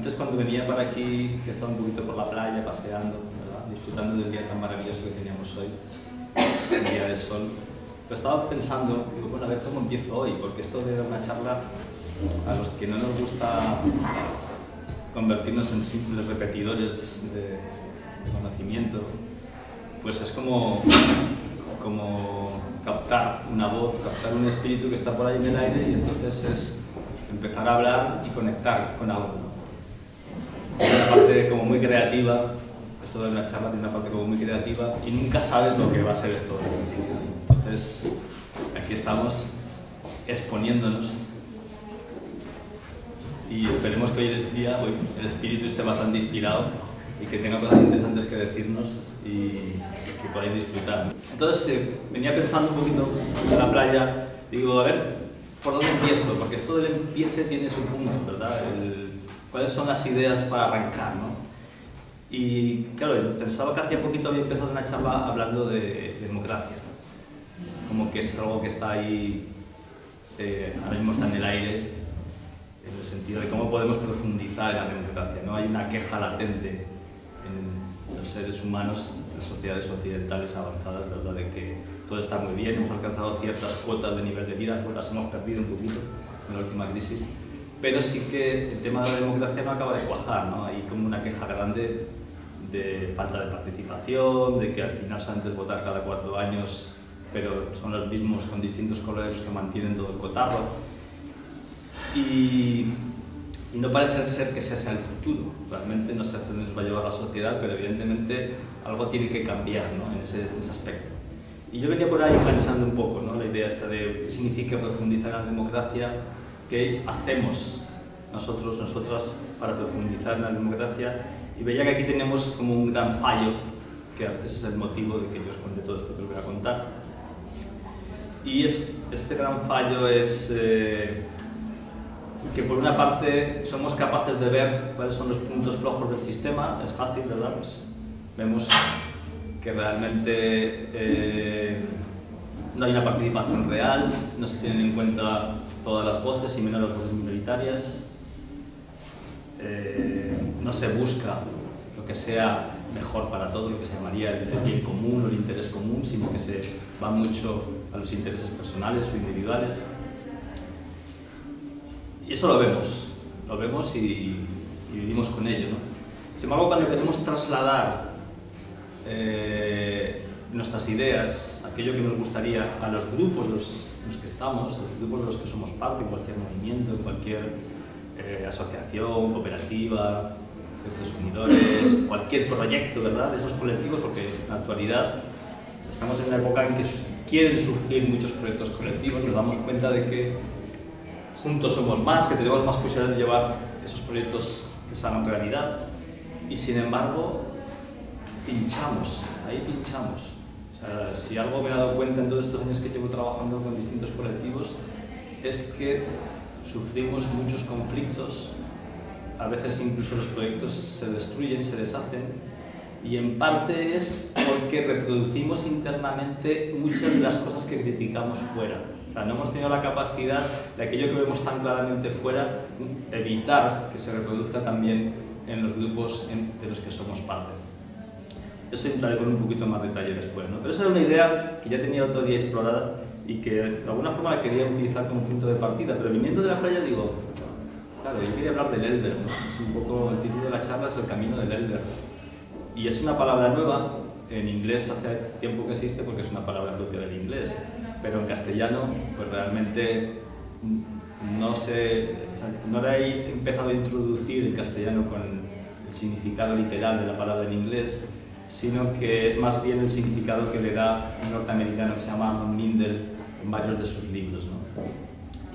Antes, cuando venía para aquí, que estaba un poquito por la playa, paseando, ¿verdad? Disfrutando del día tan maravilloso que teníamos hoy, el día del sol, pero estaba pensando, digo, bueno, a ver cómo empiezo hoy, porque esto de dar una charla, a los que no nos gusta convertirnos en simples repetidores de conocimiento, pues es como captar una voz, captar un espíritu que está por ahí en el aire, y entonces es empezar a hablar y conectar con algo, ¿no? Es una parte como muy creativa, esto de una charla tiene una parte como muy creativa y nunca sabes lo que va a ser esto. Entonces, aquí estamos exponiéndonos y esperemos que hoy el espíritu esté bastante inspirado y que tenga cosas interesantes que decirnos y que podáis disfrutar. Entonces, venía pensando un poquito en la playa, digo, a ver, ¿por dónde empiezo? Porque esto del empiece tiene su punto, ¿verdad? ¿Cuáles son las ideas para arrancar, ¿no? Y claro, pensaba que hacía poquito había empezado una charla hablando de democracia, como que es algo que está ahí, ahora mismo está en el aire, en el sentido de cómo podemos profundizar en la democracia, ¿no? Hay una queja latente en los seres humanos, en sociedades occidentales avanzadas, ¿verdad? De que todo está muy bien, hemos alcanzado ciertas cuotas de nivel de vida, pues las hemos perdido un poquito en la última crisis, pero sí que el tema de la democracia no acaba de cuajar, ¿no? Hay como una queja grande de falta de participación, de que al final solamente es votar cada 4 años, pero son los mismos con distintos colores que mantienen todo el cotarro. Y no parece ser que ese sea el futuro. Realmente no sé hacia dónde nos va a llevar la sociedad, pero evidentemente algo tiene que cambiar, ¿no? en ese aspecto. Y yo venía por ahí pensando un poco, ¿no? La idea esta de qué significa profundizar en la democracia, qué hacemos nosotros, nosotras, para profundizar en la democracia, y veía que aquí tenemos como un gran fallo, que a veces es el motivo de que yo os cuente todo esto que os voy a contar. Y este gran fallo es que por una parte somos capaces de ver cuáles son los puntos flojos del sistema, es fácil, ¿verdad? Pues vemos que realmente no hay una participación real, no se tienen en cuenta todas las voces y menos las voces minoritarias, no se busca lo que sea mejor para todos, lo que se llamaría el bien común o el interés común, sino que se va mucho a los intereses personales o individuales. Y eso lo vemos y vivimos con ello, ¿no? Sin embargo, cuando queremos trasladar nuestras ideas, aquello que nos gustaría a los grupos en los que estamos, a los grupos de los que somos parte, en cualquier movimiento, en cualquier asociación, cooperativa, de consumidores, cualquier proyecto, ¿verdad?, de esos colectivos, porque en la actualidad estamos en una época en que quieren surgir muchos proyectos colectivos, nos damos cuenta de que juntos somos más, que tenemos más posibilidades de llevar esos proyectos que se hagan realidad, y sin embargo ahí pinchamos. O sea, si algo me he dado cuenta en todos estos años que llevo trabajando con distintos colectivos es que sufrimos muchos conflictos, a veces incluso los proyectos se destruyen, se deshacen, y en parte es porque reproducimos internamente muchas de las cosas que criticamos fuera. O sea, no hemos tenido la capacidad de aquello que vemos tan claramente fuera, evitar que se reproduzca también en los grupos de los que somos parte. Eso entraré con un poquito más detalle después, ¿no? Pero esa era una idea que ya tenía otro día explorada y que de alguna forma la quería utilizar como punto de partida, pero viniendo de la playa digo, claro, yo quería hablar del Elder, ¿no? Es un poco, el título de la charla es El camino del Elder. Y es una palabra nueva, en inglés hace tiempo que existe porque es una palabra propia del inglés, pero en castellano pues realmente no la he empezado a introducir en castellano con el significado literal de la palabra en inglés, sino que es más bien el significado que le da un norteamericano que se llama Arnold Mindell en varios de sus libros, ¿no?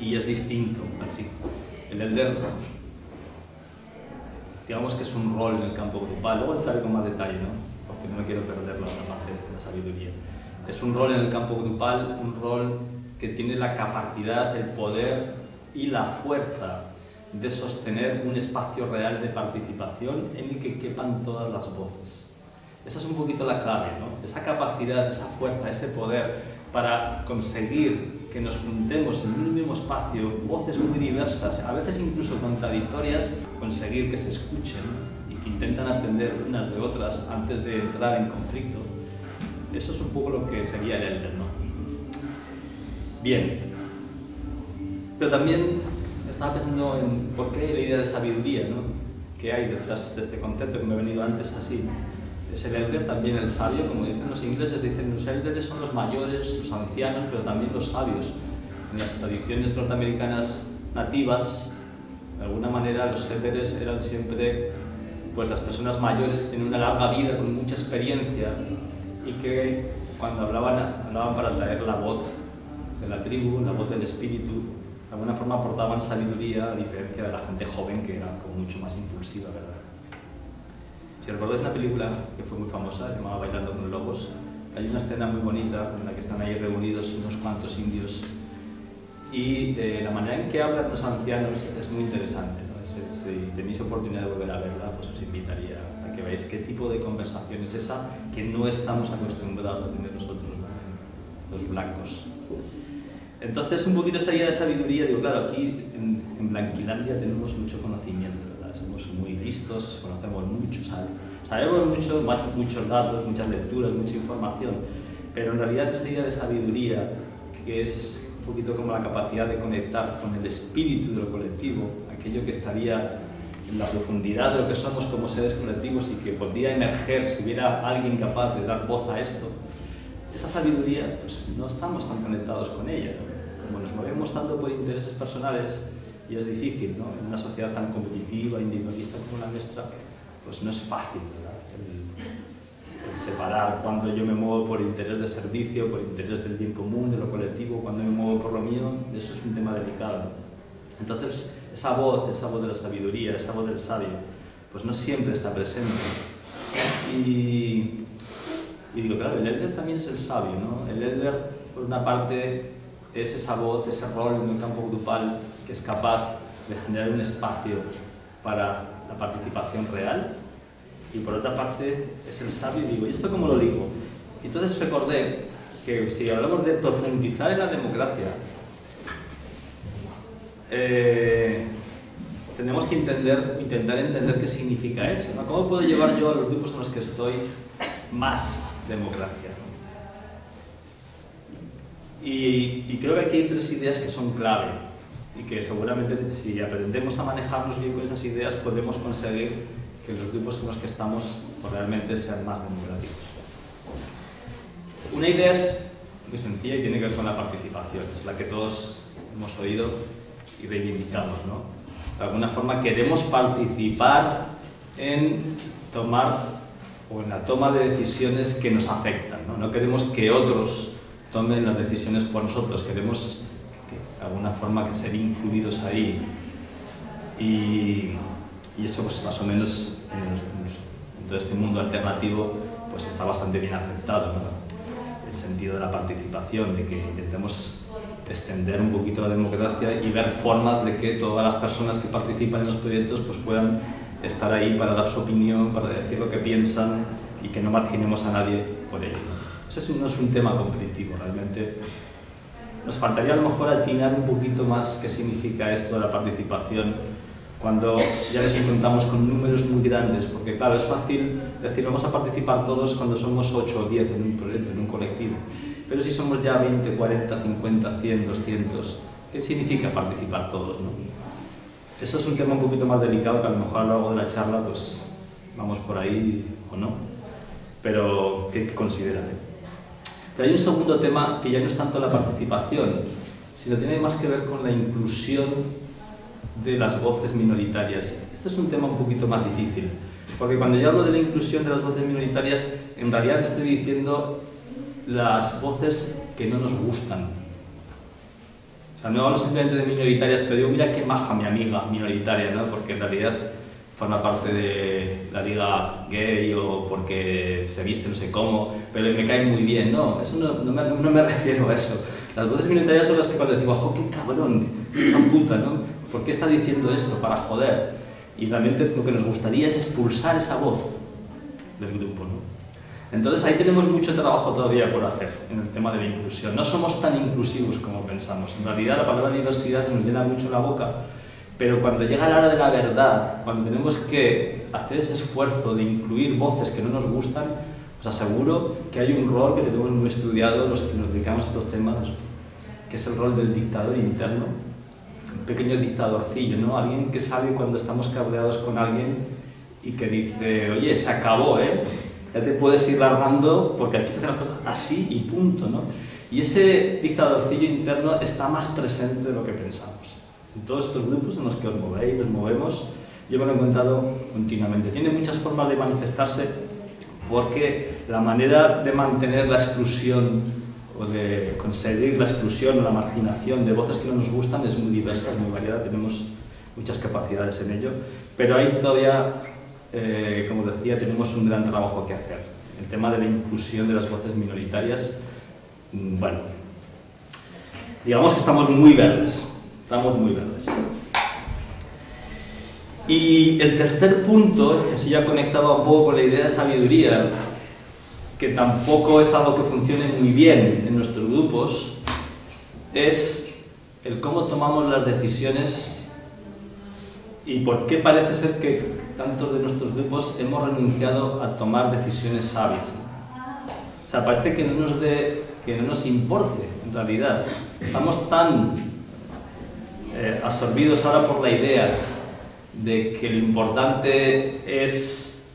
Y es distinto, así. El Elder, digamos que es un rol en el campo grupal, luego entraré con más detalle, ¿no? Porque no me quiero perder la otra parte de la sabiduría. Es un rol en el campo grupal, un rol que tiene la capacidad, el poder y la fuerza de sostener un espacio real de participación en el que quepan todas las voces. Esa es un poquito la clave, ¿no? Esa capacidad, esa fuerza, ese poder para conseguir que nos juntemos en un mismo espacio, voces muy diversas, a veces incluso contradictorias, conseguir que se escuchen y que intentan aprender unas de otras antes de entrar en conflicto. Eso es un poco lo que sería el Elder, ¿no? Bien, pero también estaba pensando en por qué la idea de sabiduría, ¿no?, que hay detrás de este concepto que me he venido antes así. Es el Elder, también el sabio, como dicen los ingleses, dicen los Elders son los mayores, los ancianos, pero también los sabios. En las tradiciones norteamericanas nativas, de alguna manera los Elders eran siempre pues, las personas mayores que tienen una larga vida, con mucha experiencia, y que cuando hablaban para traer la voz de la tribu, la voz del espíritu, de alguna forma aportaban sabiduría, a diferencia de la gente joven que era como mucho más impulsiva, ¿verdad? Si recordáis una película que fue muy famosa, se llamaba Bailando con lobos, hay una escena muy bonita en la que están ahí reunidos unos cuantos indios y la manera en que hablan los ancianos es muy interesante, ¿no? Si tenéis oportunidad de volver a verla, pues os invitaría a que veáis qué tipo de conversación es esa que no estamos acostumbrados a tener nosotros, ¿no?, los blancos. Entonces, un poquito esta idea de sabiduría, digo, claro, aquí en Blanquilandia tenemos mucho conocimiento, ¿verdad? Somos muy listos, conocemos mucho, sabemos mucho, muchos datos, muchas lecturas, mucha información, pero en realidad esta idea de sabiduría, que es un poquito como la capacidad de conectar con el espíritu de lo colectivo, aquello que estaría en la profundidad de lo que somos como seres colectivos y que podría emerger si hubiera alguien capaz de dar voz a esto, esa sabiduría, pues no estamos tan conectados con ella, ¿no? Como nos movemos tanto por intereses personales, y es difícil, ¿no?, en una sociedad tan competitiva, individualista como la nuestra, pues no es fácil, ¿verdad?, el separar cuando yo me muevo por interés de servicio, por interés del bien común, de lo colectivo, cuando me muevo por lo mío, eso es un tema delicado. Entonces, esa voz de la sabiduría, esa voz del sabio, pues no siempre está presente. Y digo, claro, el Elder también es el sabio, ¿no? El Elder, por una parte, es esa voz, ese rol en el campo grupal que es capaz de generar un espacio para la participación real, y por otra parte es el sabio, y digo, ¿y esto cómo lo digo? Y entonces recordé que si hablamos de profundizar en la democracia, tenemos que intentar entender qué significa eso, ¿no? ¿Cómo puedo llevar yo a los grupos en los que estoy más democracia? Y creo que aquí hay tres ideas que son clave y que seguramente si aprendemos a manejarnos bien con esas ideas podemos conseguir que los grupos en los que estamos pues, realmente sean más democráticos. Una idea es muy sencilla y tiene que ver con la participación, es la que todos hemos oído y reivindicamos, ¿no? De alguna forma queremos participar en tomar o en la toma de decisiones que nos afectan, ¿no? No queremos que otros tomen las decisiones por nosotros, queremos de alguna forma que ser incluidos ahí. Y eso pues más o menos en todo este mundo alternativo pues está bastante bien aceptado, ¿no? El sentido de la participación, de que intentemos extender un poquito la democracia y ver formas de que todas las personas que participan en los proyectos pues puedan estar ahí para dar su opinión, para decir lo que piensan y que no marginemos a nadie por ello, ¿no? Eso no es un tema conflictivo, realmente nos faltaría a lo mejor atinar un poquito más qué significa esto de la participación cuando ya nos encontramos con números muy grandes, porque claro, es fácil decir vamos a participar todos cuando somos 8 o 10 en un proyecto, en un colectivo, pero si somos ya 20, 40, 50, 100, 200, ¿qué significa participar todos, no? Eso es un tema un poquito más delicado que a lo mejor a lo largo de la charla pues vamos por ahí o no, pero ¿qué consideran? Pero hay un segundo tema que ya no es tanto la participación, sino tiene más que ver con la inclusión de las voces minoritarias. Este es un tema un poquito más difícil, porque cuando yo hablo de la inclusión de las voces minoritarias, en realidad estoy diciendo las voces que no nos gustan. O sea, no hablo simplemente de minoritarias, pero digo, mira qué maja mi amiga minoritaria, ¿no? Porque en realidad forma parte de la liga gay o porque se viste no sé cómo, pero me cae muy bien. No, eso no me refiero a eso. Las voces minoritarias son las que cuando decimos, ¡oh, qué cabrón! ¡Esta puta!, ¿no? ¿Por qué está diciendo esto? Para joder. Y realmente lo que nos gustaría es expulsar esa voz del grupo, ¿no? Entonces ahí tenemos mucho trabajo todavía por hacer en el tema de la inclusión. No somos tan inclusivos como pensamos. En realidad la palabra diversidad nos llena mucho la boca, pero cuando llega la hora de la verdad, cuando tenemos que hacer ese esfuerzo de incluir voces que no nos gustan, os aseguro que hay un rol que tenemos muy estudiado los que nos dedicamos a estos temas, que es el rol del dictador interno, un pequeño dictadorcillo, ¿no? Alguien que sabe cuando estamos cabreados con alguien y que dice, oye, se acabó, ¿eh? Ya te puedes ir largando porque aquí se hacen las cosas así y punto, ¿no? Y ese dictadorcillo interno está más presente de lo que pensamos. En todos estos grupos en los que os movéis, nos movemos, yo me lo he encontrado continuamente. Tiene muchas formas de manifestarse porque la manera de mantener la exclusión o de conseguir la exclusión o la marginación de voces que no nos gustan es muy diversa, es muy variada, tenemos muchas capacidades en ello, pero ahí todavía, como decía, tenemos un gran trabajo que hacer. El tema de la inclusión de las voces minoritarias, bueno, digamos que estamos muy verdes. Estamos muy verdes. Y el tercer punto, así ya conectaba un poco con la idea de sabiduría, que tampoco es algo que funcione muy bien en nuestros grupos, es el cómo tomamos las decisiones y por qué parece ser que tantos de nuestros grupos hemos renunciado a tomar decisiones sabias. O sea, parece que no nos importe, en realidad. Estamos tan absorbidos ahora por la idea de que lo importante es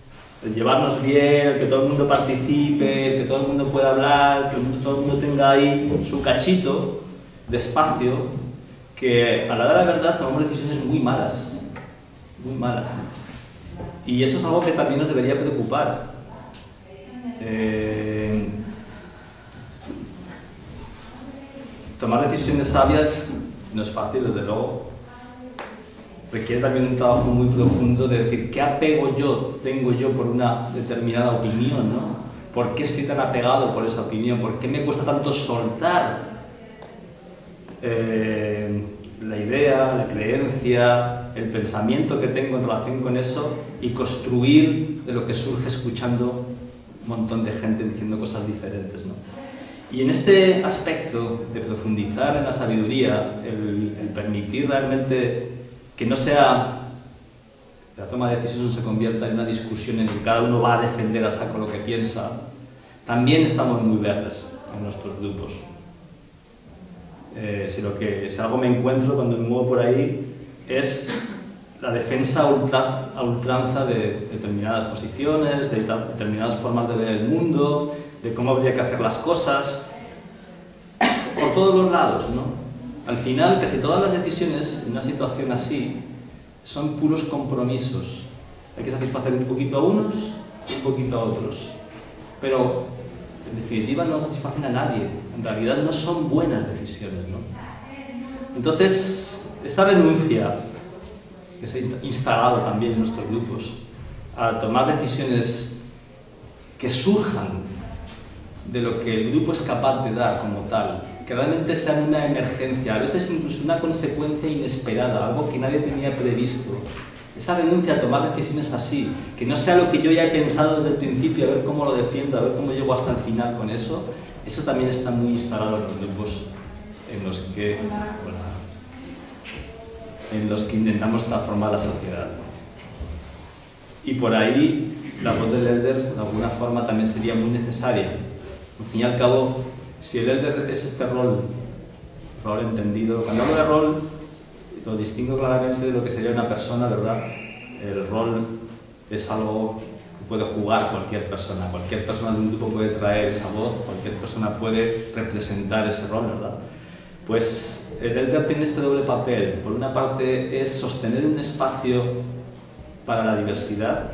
llevarnos bien, que todo el mundo participe, que todo el mundo pueda hablar, que todo el mundo tenga ahí su cachito de espacio, que a la hora de la verdad tomamos decisiones muy malas, muy malas. Y eso es algo que también nos debería preocupar. Tomar decisiones sabias no es fácil, desde luego. Requiere también un trabajo muy profundo de decir qué apego tengo yo por una determinada opinión, ¿no? ¿Por qué estoy tan apegado por esa opinión? ¿Por qué me cuesta tanto soltar la idea, la creencia, el pensamiento que tengo en relación con eso y construir de lo que surge escuchando un montón de gente diciendo cosas diferentes, ¿no? Y en este aspecto de profundizar en la sabiduría, el permitir realmente que no sea la toma de decisiones se convierta en una discusión en que cada uno va a defender a saco lo que piensa, también estamos muy verdes en nuestros grupos. Si algo me encuentro cuando me muevo por ahí es la defensa a ultranza de determinadas posiciones, de determinadas formas de ver el mundo, de cómo habría que hacer las cosas, por todos los lados, ¿no? Al final, casi todas las decisiones en una situación así son puros compromisos. Hay que satisfacer un poquito a unos y un poquito a otros. Pero, en definitiva, no satisfacen a nadie. En realidad no son buenas decisiones, ¿no? Entonces, esta renuncia que se ha instalado también en nuestros grupos a tomar decisiones que surjan de lo que el grupo es capaz de dar como tal, que realmente sean una emergencia, a veces incluso una consecuencia inesperada, algo que nadie tenía previsto. Esa renuncia a tomar decisiones así, que no sea lo que yo ya he pensado desde el principio, a ver cómo lo defiendo, a ver cómo llego hasta el final con eso, eso también está muy instalado en los grupos en los que intentamos transformar la sociedad. Y por ahí la voz del elder de alguna forma también sería muy necesaria. Al fin y al cabo, si el elder es este rol entendido, cuando hablo de rol lo distingo claramente de lo que sería una persona, ¿verdad? El rol es algo que puede jugar cualquier persona de un grupo puede traer esa voz, cualquier persona puede representar ese rol, ¿verdad? Pues el elder tiene este doble papel. Por una parte es sostener un espacio para la diversidad,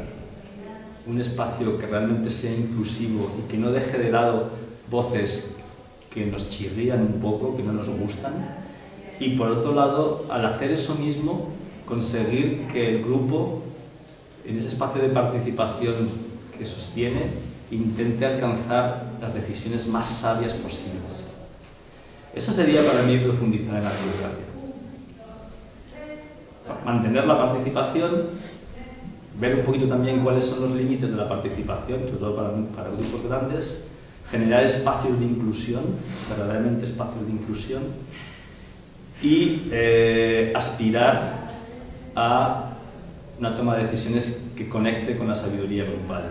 un espacio que realmente sea inclusivo y que no deje de lado voces que nos chirrían un poco, que no nos gustan, y por otro lado, al hacer eso mismo, conseguir que el grupo, en ese espacio de participación que sostiene, intente alcanzar las decisiones más sabias posibles. Eso sería para mí profundizar en la democracia. Mantener la participación, ver un poquito también cuáles son los límites de la participación, sobre todo para grupos grandes, generar espacios de inclusión, verdaderamente espacios de inclusión, y aspirar a una toma de decisiones que conecte con la sabiduría grupal.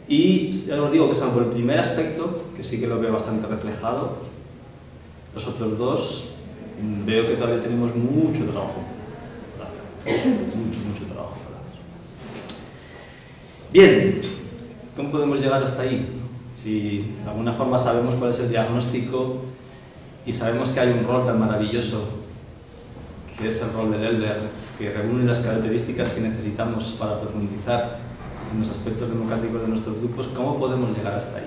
Y ya os digo que salvo el primer aspecto, que sí que lo veo bastante reflejado, los otros dos veo que todavía tenemos mucho trabajo por hacer. Mucho trabajo por hacer. Bien, ¿cómo podemos llegar hasta ahí? Si de alguna forma sabemos cuál es el diagnóstico y sabemos que hay un rol tan maravilloso, que es el rol del Elder, que reúne las características que necesitamos para profundizar en los aspectos democráticos de nuestros grupos, ¿cómo podemos llegar hasta ahí?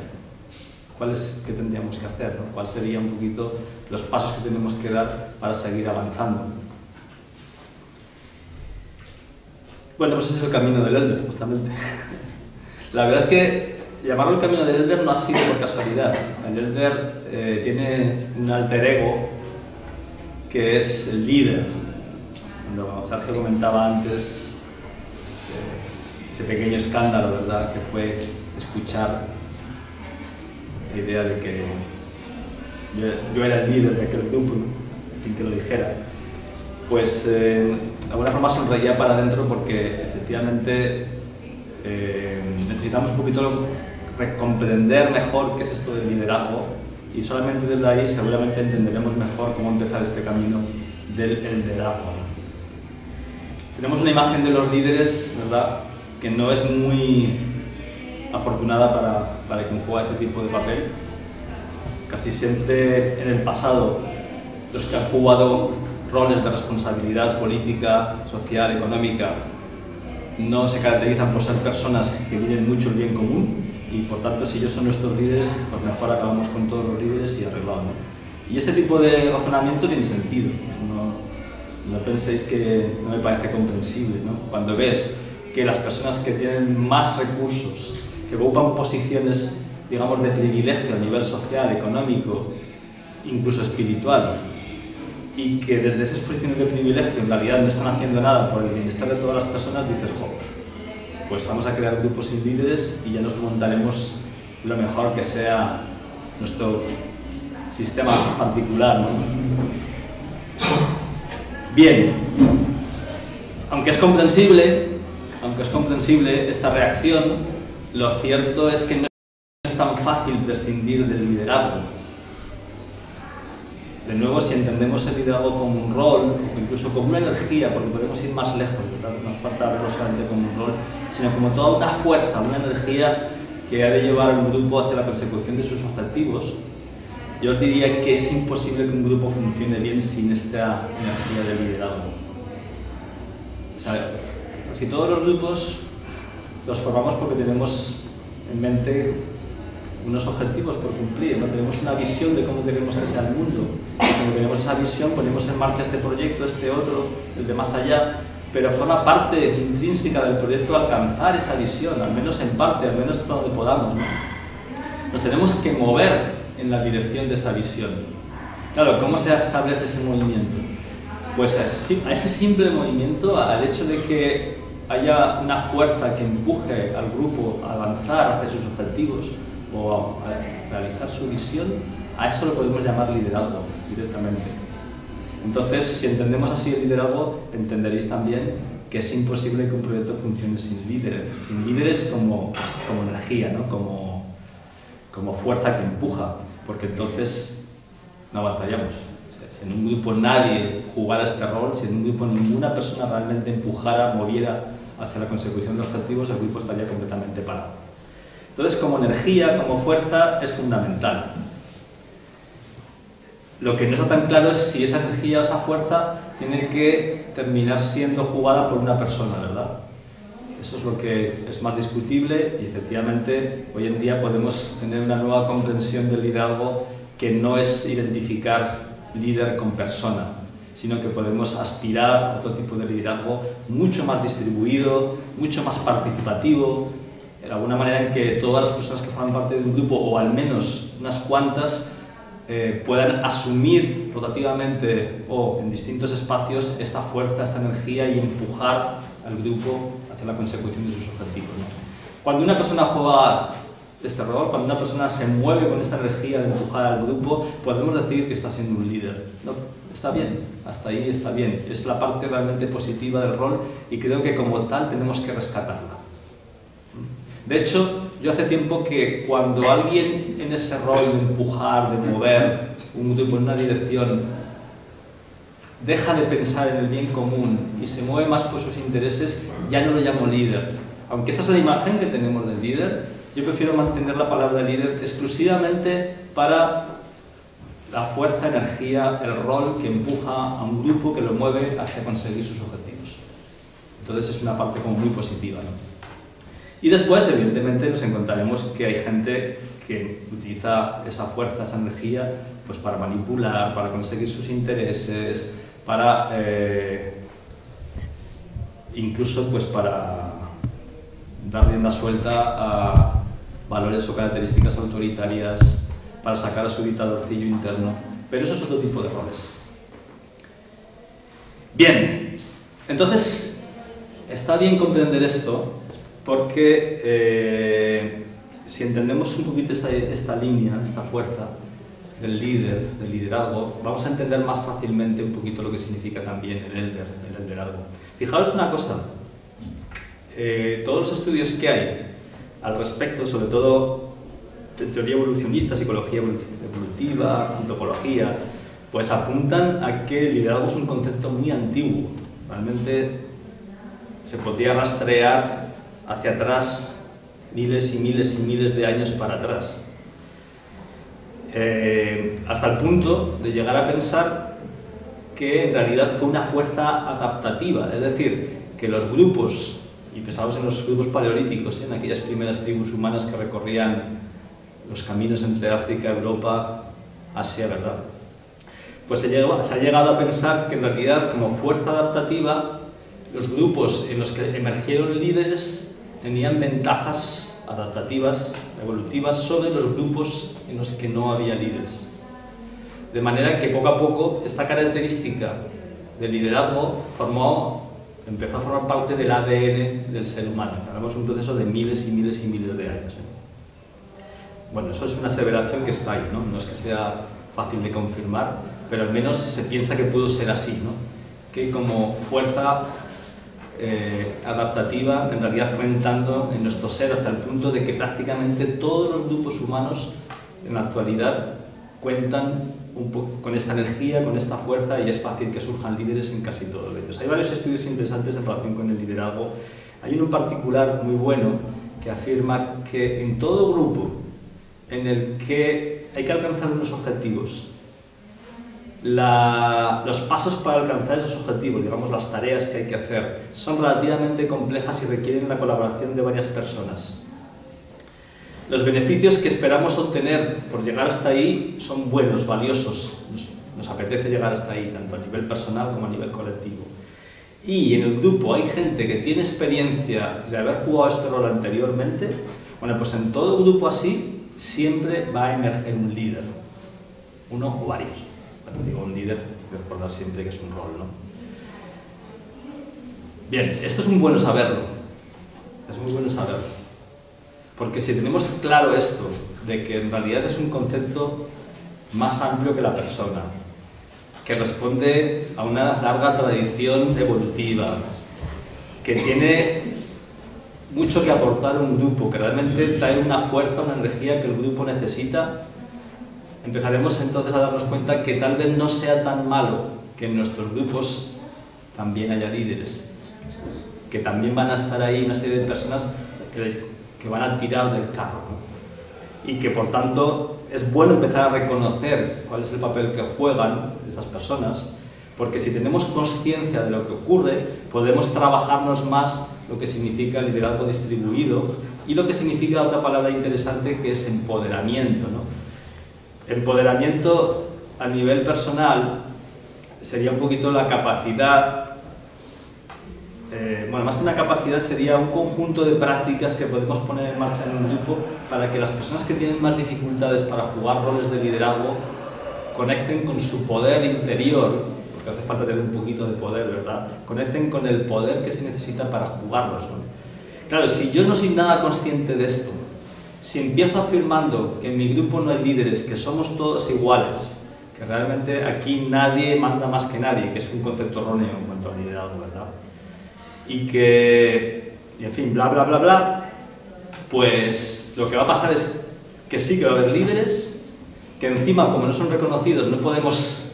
¿Qué tendríamos que hacer? ¿No? ¿Cuáles serían un poquito los pasos que tenemos que dar para seguir avanzando? Bueno, pues ese es el camino del Elder, justamente. La verdad es que llamarlo el camino del Elder no ha sido por casualidad. El Elder tiene un alter ego que es el líder. Cuando Sergio comentaba antes ese pequeño escándalo, ¿verdad?, que fue escuchar la idea de que yo era el líder de aquel grupo, ¿no? Sin que lo dijera. Pues de alguna forma sonreía para adentro porque efectivamente necesitamos un poquito comprender mejor qué es esto del liderazgo, y solamente desde ahí seguramente entenderemos mejor cómo empezar este camino del liderazgo. Tenemos una imagen de los líderes, ¿verdad?, que no es muy afortunada para quien juega este tipo de papel. Casi siempre en el pasado los que han jugado roles de responsabilidad política, social, económica, no se caracterizan por ser personas que viven mucho el bien común, y por tanto si ellos son nuestros líderes, pues mejor acabamos con todos los líderes y arreglado, ¿no? Y ese tipo de razonamiento tiene sentido, no penséis que no me parece comprensible, ¿no? Cuando ves que las personas que tienen más recursos, que ocupan posiciones, digamos, de privilegio a nivel social, económico, incluso espiritual, y que desde esas posiciones de privilegio en realidad no están haciendo nada por el bienestar de todas las personas, dices, jo, pues vamos a crear grupos sin líderes y ya nos montaremos lo mejor que sea nuestro sistema particular, ¿no? Bien, aunque es comprensible esta reacción, lo cierto es que no es tan fácil prescindir del liderazgo. De nuevo, si entendemos el liderazgo como un rol, o incluso como una energía, porque podemos ir más lejos, ¿verdad? No hace falta verlo solamente como un rol, sino como toda una fuerza, una energía que ha de llevar al grupo hacia la persecución de sus objetivos, yo os diría que es imposible que un grupo funcione bien sin esta energía del liderazgo. O sea, casi todos los grupos los formamos porque tenemos en mente unos objetivos por cumplir, ¿no? Tenemos una visión de cómo queremos que sea el mundo. Cuando tenemos esa visión, ponemos en marcha este proyecto, este otro, el de más allá, pero forma parte intrínseca del proyecto alcanzar esa visión, al menos en parte, al menos hasta donde podamos, ¿no? Nos tenemos que mover en la dirección de esa visión. Claro, ¿cómo se establece ese movimiento? Pues a ese simple movimiento, al hecho de que haya una fuerza que empuje al grupo a avanzar hacia sus objetivos o a realizar su visión, a eso lo podemos llamar liderazgo directamente. Entonces, si entendemos así el liderazgo, entenderéis también que es imposible que un proyecto funcione sin líderes como energía, ¿no? como fuerza que empuja, porque entonces no avanzaríamos. O sea, si en un grupo nadie jugara este rol, si en un grupo ninguna persona realmente empujara, moviera hacia la consecución de objetivos, el grupo estaría completamente parado. Entonces, como energía, como fuerza, es fundamental. Lo que no está tan claro es si esa energía o esa fuerza tiene que terminar siendo jugada por una persona, ¿verdad? Eso es lo que es más discutible, y efectivamente hoy en día podemos tener una nueva comprensión del liderazgo que no es identificar líder con persona, sino que podemos aspirar a otro tipo de liderazgo mucho más distribuido, mucho más participativo, de alguna manera en que todas las personas que forman parte de un grupo, o al menos unas cuantas, puedan asumir rotativamente o en distintos espacios esta fuerza, esta energía, y empujar al grupo hacia la consecución de sus objetivos, ¿no? Cuando una persona juega este rol, cuando una persona se mueve con esta energía de empujar al grupo, podemos decir que está siendo un líder. No, está bien, hasta ahí está bien. Es la parte realmente positiva del rol y creo que como tal tenemos que rescatarla. De hecho, yo hace tiempo que cuando alguien en ese rol de empujar, de mover un grupo en una dirección, deja de pensar en el bien común y se mueve más por sus intereses, ya no lo llamo líder. Aunque esa es la imagen que tenemos del líder, yo prefiero mantener la palabra líder exclusivamente para la fuerza, energía, el rol que empuja a un grupo, que lo mueve hacia conseguir sus objetivos. Entonces es una parte como muy positiva, ¿no? Y después, evidentemente, nos encontraremos que hay gente que utiliza esa fuerza, esa energía, pues para manipular, para conseguir sus intereses, para incluso pues para dar rienda suelta a valores o características autoritarias, para sacar a su dictadorcillo interno, pero eso es otro tipo de roles. Bien, entonces está bien comprender esto porque si entendemos un poquito esta línea, esta fuerza del líder, del liderazgo, vamos a entender más fácilmente un poquito lo que significa también el liderazgo. Fijaros una cosa, todos los estudios que hay al respecto, sobre todo de teoría evolucionista, psicología evolutiva, antropología, pues apuntan a que el liderazgo es un concepto muy antiguo. Realmente se podía rastrear hacia atrás miles y miles y miles de años para atrás. Hasta el punto de llegar a pensar que en realidad fue una fuerza adaptativa, es decir, que los grupos, y pensamos en los grupos paleolíticos, en aquellas primeras tribus humanas que recorrían los caminos entre África, Europa, Asia, ¿verdad? Pues se ha llegado a pensar que en realidad como fuerza adaptativa los grupos en los que emergieron líderes tenían ventajas adaptativas, evolutivas, sobre los grupos en los que no había líderes. De manera que poco a poco esta característica del liderazgo empezó a formar parte del ADN del ser humano. Hablamos de un proceso de miles y miles y miles de años. Bueno, eso es una aseveración que está ahí, ¿no? No es que sea fácil de confirmar, pero al menos se piensa que pudo ser así, ¿no? Que como fuerza adaptativa en realidad fue entrando en nuestro ser hasta el punto de que prácticamente todos los grupos humanos en la actualidad cuentan un poco con esta energía, con esta fuerza, y es fácil que surjan líderes en casi todos ellos. Hay varios estudios interesantes en relación con el liderazgo. Hay uno en particular muy bueno que afirma que en todo grupo en el que hay que alcanzar unos objetivos, los pasos para alcanzar esos objetivos, digamos las tareas que hay que hacer, son relativamente complejas y requieren la colaboración de varias personas. Los beneficios que esperamos obtener por llegar hasta ahí son buenos, valiosos. Nos apetece llegar hasta ahí, tanto a nivel personal como a nivel colectivo. Y en el grupo hay gente que tiene experiencia de haber jugado este rol anteriormente. Bueno, pues en todo grupo así siempre va a emerger un líder, uno o varios. Cuando digo un líder, recordar siempre que es un rol, ¿no? Bien, esto es muy bueno saberlo. Es muy bueno saberlo. Porque si tenemos claro esto, de que en realidad es un concepto más amplio que la persona, que responde a una larga tradición evolutiva, que tiene mucho que aportar a un grupo, que realmente trae una fuerza, una energía que el grupo necesita, empezaremos entonces a darnos cuenta que tal vez no sea tan malo que en nuestros grupos también haya líderes, que también van a estar ahí una serie de personas que van a tirar del carro, ¿no? Y que por tanto es bueno empezar a reconocer cuál es el papel que juegan estas personas, porque si tenemos conciencia de lo que ocurre, podemos trabajarnos más lo que significa liderazgo distribuido y lo que significa otra palabra interesante, que es empoderamiento, ¿no? Empoderamiento a nivel personal sería un poquito la capacidad, bueno, más que una capacidad sería un conjunto de prácticas que podemos poner en marcha en un grupo para que las personas que tienen más dificultades para jugar roles de liderazgo conecten con su poder interior, porque hace falta tener un poquito de poder, ¿verdad? Conecten con el poder que se necesita para jugarlos, ¿no? Claro, si yo no soy nada consciente de esto, si empiezo afirmando que en mi grupo no hay líderes, que somos todos iguales, que realmente aquí nadie manda más que nadie, que es un concepto erróneo en cuanto al liderazgo, ¿verdad? Y en fin, bla, bla, bla, bla, pues lo que va a pasar es que sí que va a haber líderes, que encima, como no son reconocidos, no podemos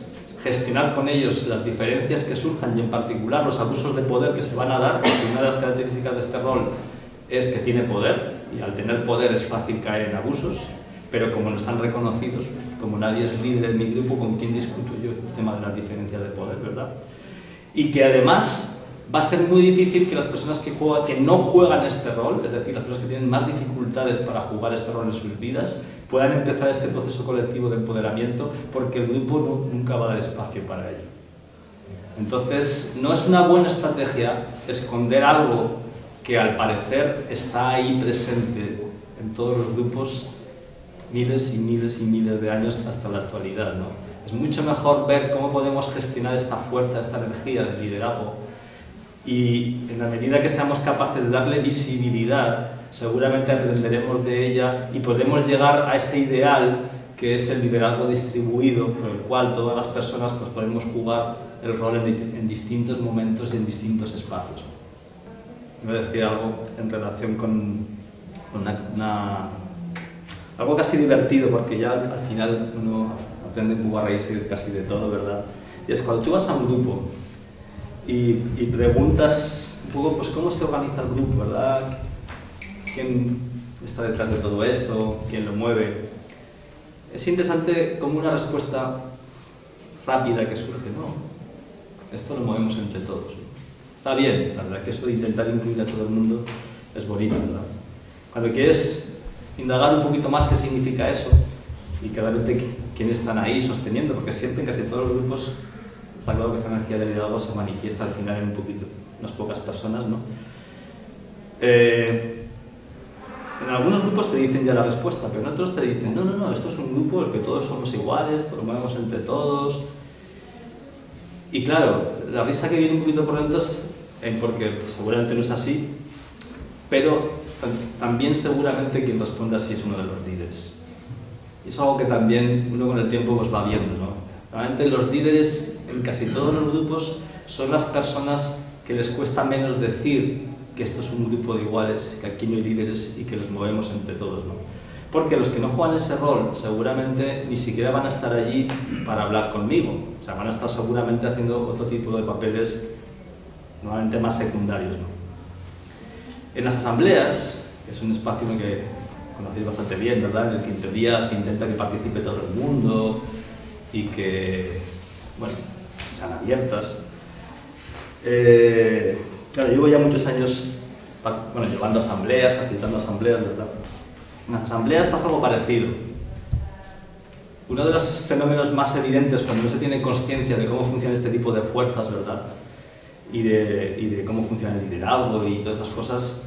gestionar con ellos las diferencias que surjan y en particular los abusos de poder que se van a dar, porque una de las características de este rol es que tiene poder, y al tener poder es fácil caer en abusos, pero como no están reconocidos, como nadie es líder en mi grupo, ¿con quién discuto yo el tema de las diferencias de poder, verdad? Y que además va a ser muy difícil que las personas que no juegan este rol, es decir, las personas que tienen más dificultades para jugar este rol en sus vidas, puedan empezar este proceso colectivo de empoderamiento, porque el grupo nunca va a dar espacio para ello. Entonces, no es una buena estrategia esconder algo que al parecer está ahí presente en todos los grupos miles y miles y miles de años hasta la actualidad, ¿no? Es mucho mejor ver cómo podemos gestionar esta fuerza, esta energía del liderazgo, y en la medida que seamos capaces de darle visibilidad, seguramente aprenderemos de ella y podremos llegar a ese ideal que es el liderazgo distribuido, por el cual todas las personas pues, podemos jugar el rol en distintos momentos y en distintos espacios. Voy a decir algo en relación con algo casi divertido, porque ya al final uno aprende un poco a reírse casi de todo, ¿verdad? Y es cuando tú vas a un grupo y preguntas un poco pues, cómo se organiza el grupo, ¿verdad? ¿Quién está detrás de todo esto? ¿Quién lo mueve? Es interesante como una respuesta rápida que surge, ¿no? Esto lo movemos entre todos. Está bien, la verdad que eso de intentar incluir a todo el mundo es bonito, ¿verdad? Cuando quieres indagar un poquito más qué significa eso y que realmente quiénes están ahí sosteniendo, porque siempre en casi todos los grupos está claro que esta energía de liderazgo se manifiesta al final en unas pocas personas, ¿no? En algunos grupos te dicen ya la respuesta, pero en otros te dicen no, esto es un grupo en el que todos somos iguales, lo movemos entre todos. Y claro, la risa que viene un poquito por dentro es porque seguramente no es así, pero también seguramente quien responde así es uno de los líderes. Y es algo que también uno con el tiempo pues va viendo, ¿no? Realmente los líderes en casi todos los grupos son las personas que les cuesta menos decir que esto es un grupo de iguales, que aquí no hay líderes y que los movemos entre todos, ¿no? Porque los que no juegan ese rol seguramente ni siquiera van a estar allí para hablar conmigo, o sea, van a estar seguramente haciendo otro tipo de papeles normalmente más secundarios, ¿no? En las asambleas, que es un espacio en el que conocéis bastante bien, ¿verdad? En el que en teoría se intenta que participe todo el mundo y que, bueno, sean abiertas. Claro, llevo ya muchos años llevando asambleas, facilitando asambleas, ¿verdad? En las asambleas pasa algo parecido. Uno de los fenómenos más evidentes cuando no se tiene conciencia de cómo funciona este tipo de fuerzas, ¿verdad? Y de cómo funciona el liderazgo y todas esas cosas,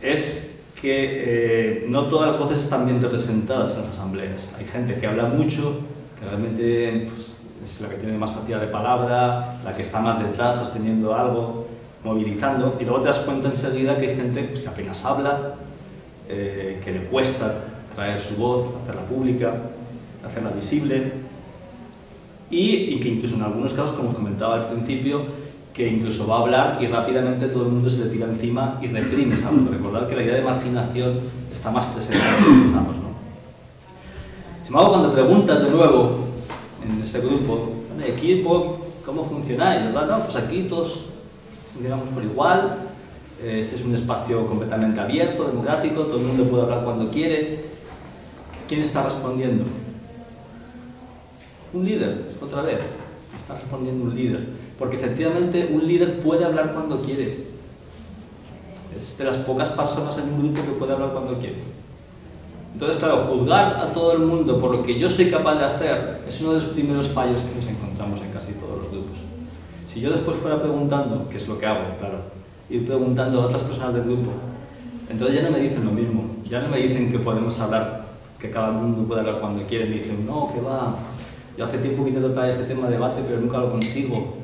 es que no todas las voces están bien representadas en las asambleas. Hay gente que habla mucho, que realmente pues, es la que tiene más facilidad de palabra, la que está más detrás sosteniendo algo, movilizando, y luego te das cuenta enseguida que hay gente pues, que apenas habla, que le cuesta traer su voz, hacerla pública, hacerla visible, y que incluso en algunos casos, como os comentaba al principio, que incluso va a hablar y rápidamente todo el mundo se le tira encima y reprime esa voz. Recordad que la idea de marginación está más presente de lo que pensamos, ¿no? Sin embargo, cuando preguntas de nuevo en ese grupo, aquí ¿cómo funcionáis? ¿Verdad? No, pues aquí todos funcionamos por igual, este es un espacio completamente abierto, democrático, todo el mundo puede hablar cuando quiere. ¿Quién está respondiendo? Un líder, otra vez. Está respondiendo un líder. Porque efectivamente un líder puede hablar cuando quiere. Es de las pocas personas en un grupo que puede hablar cuando quiere. Entonces, claro, juzgar a todo el mundo por lo que yo soy capaz de hacer es uno de los primeros fallos que nos encontramos en casi todos los grupos. Si yo después fuera preguntando, que es lo que hago, claro, ir preguntando a otras personas del grupo, entonces ya no me dicen lo mismo, ya no me dicen que podemos hablar, que cada mundo puede hablar cuando quiere, me dicen, no, que va, Yo hace tiempo que intento traer este tema de debate, pero nunca lo consigo.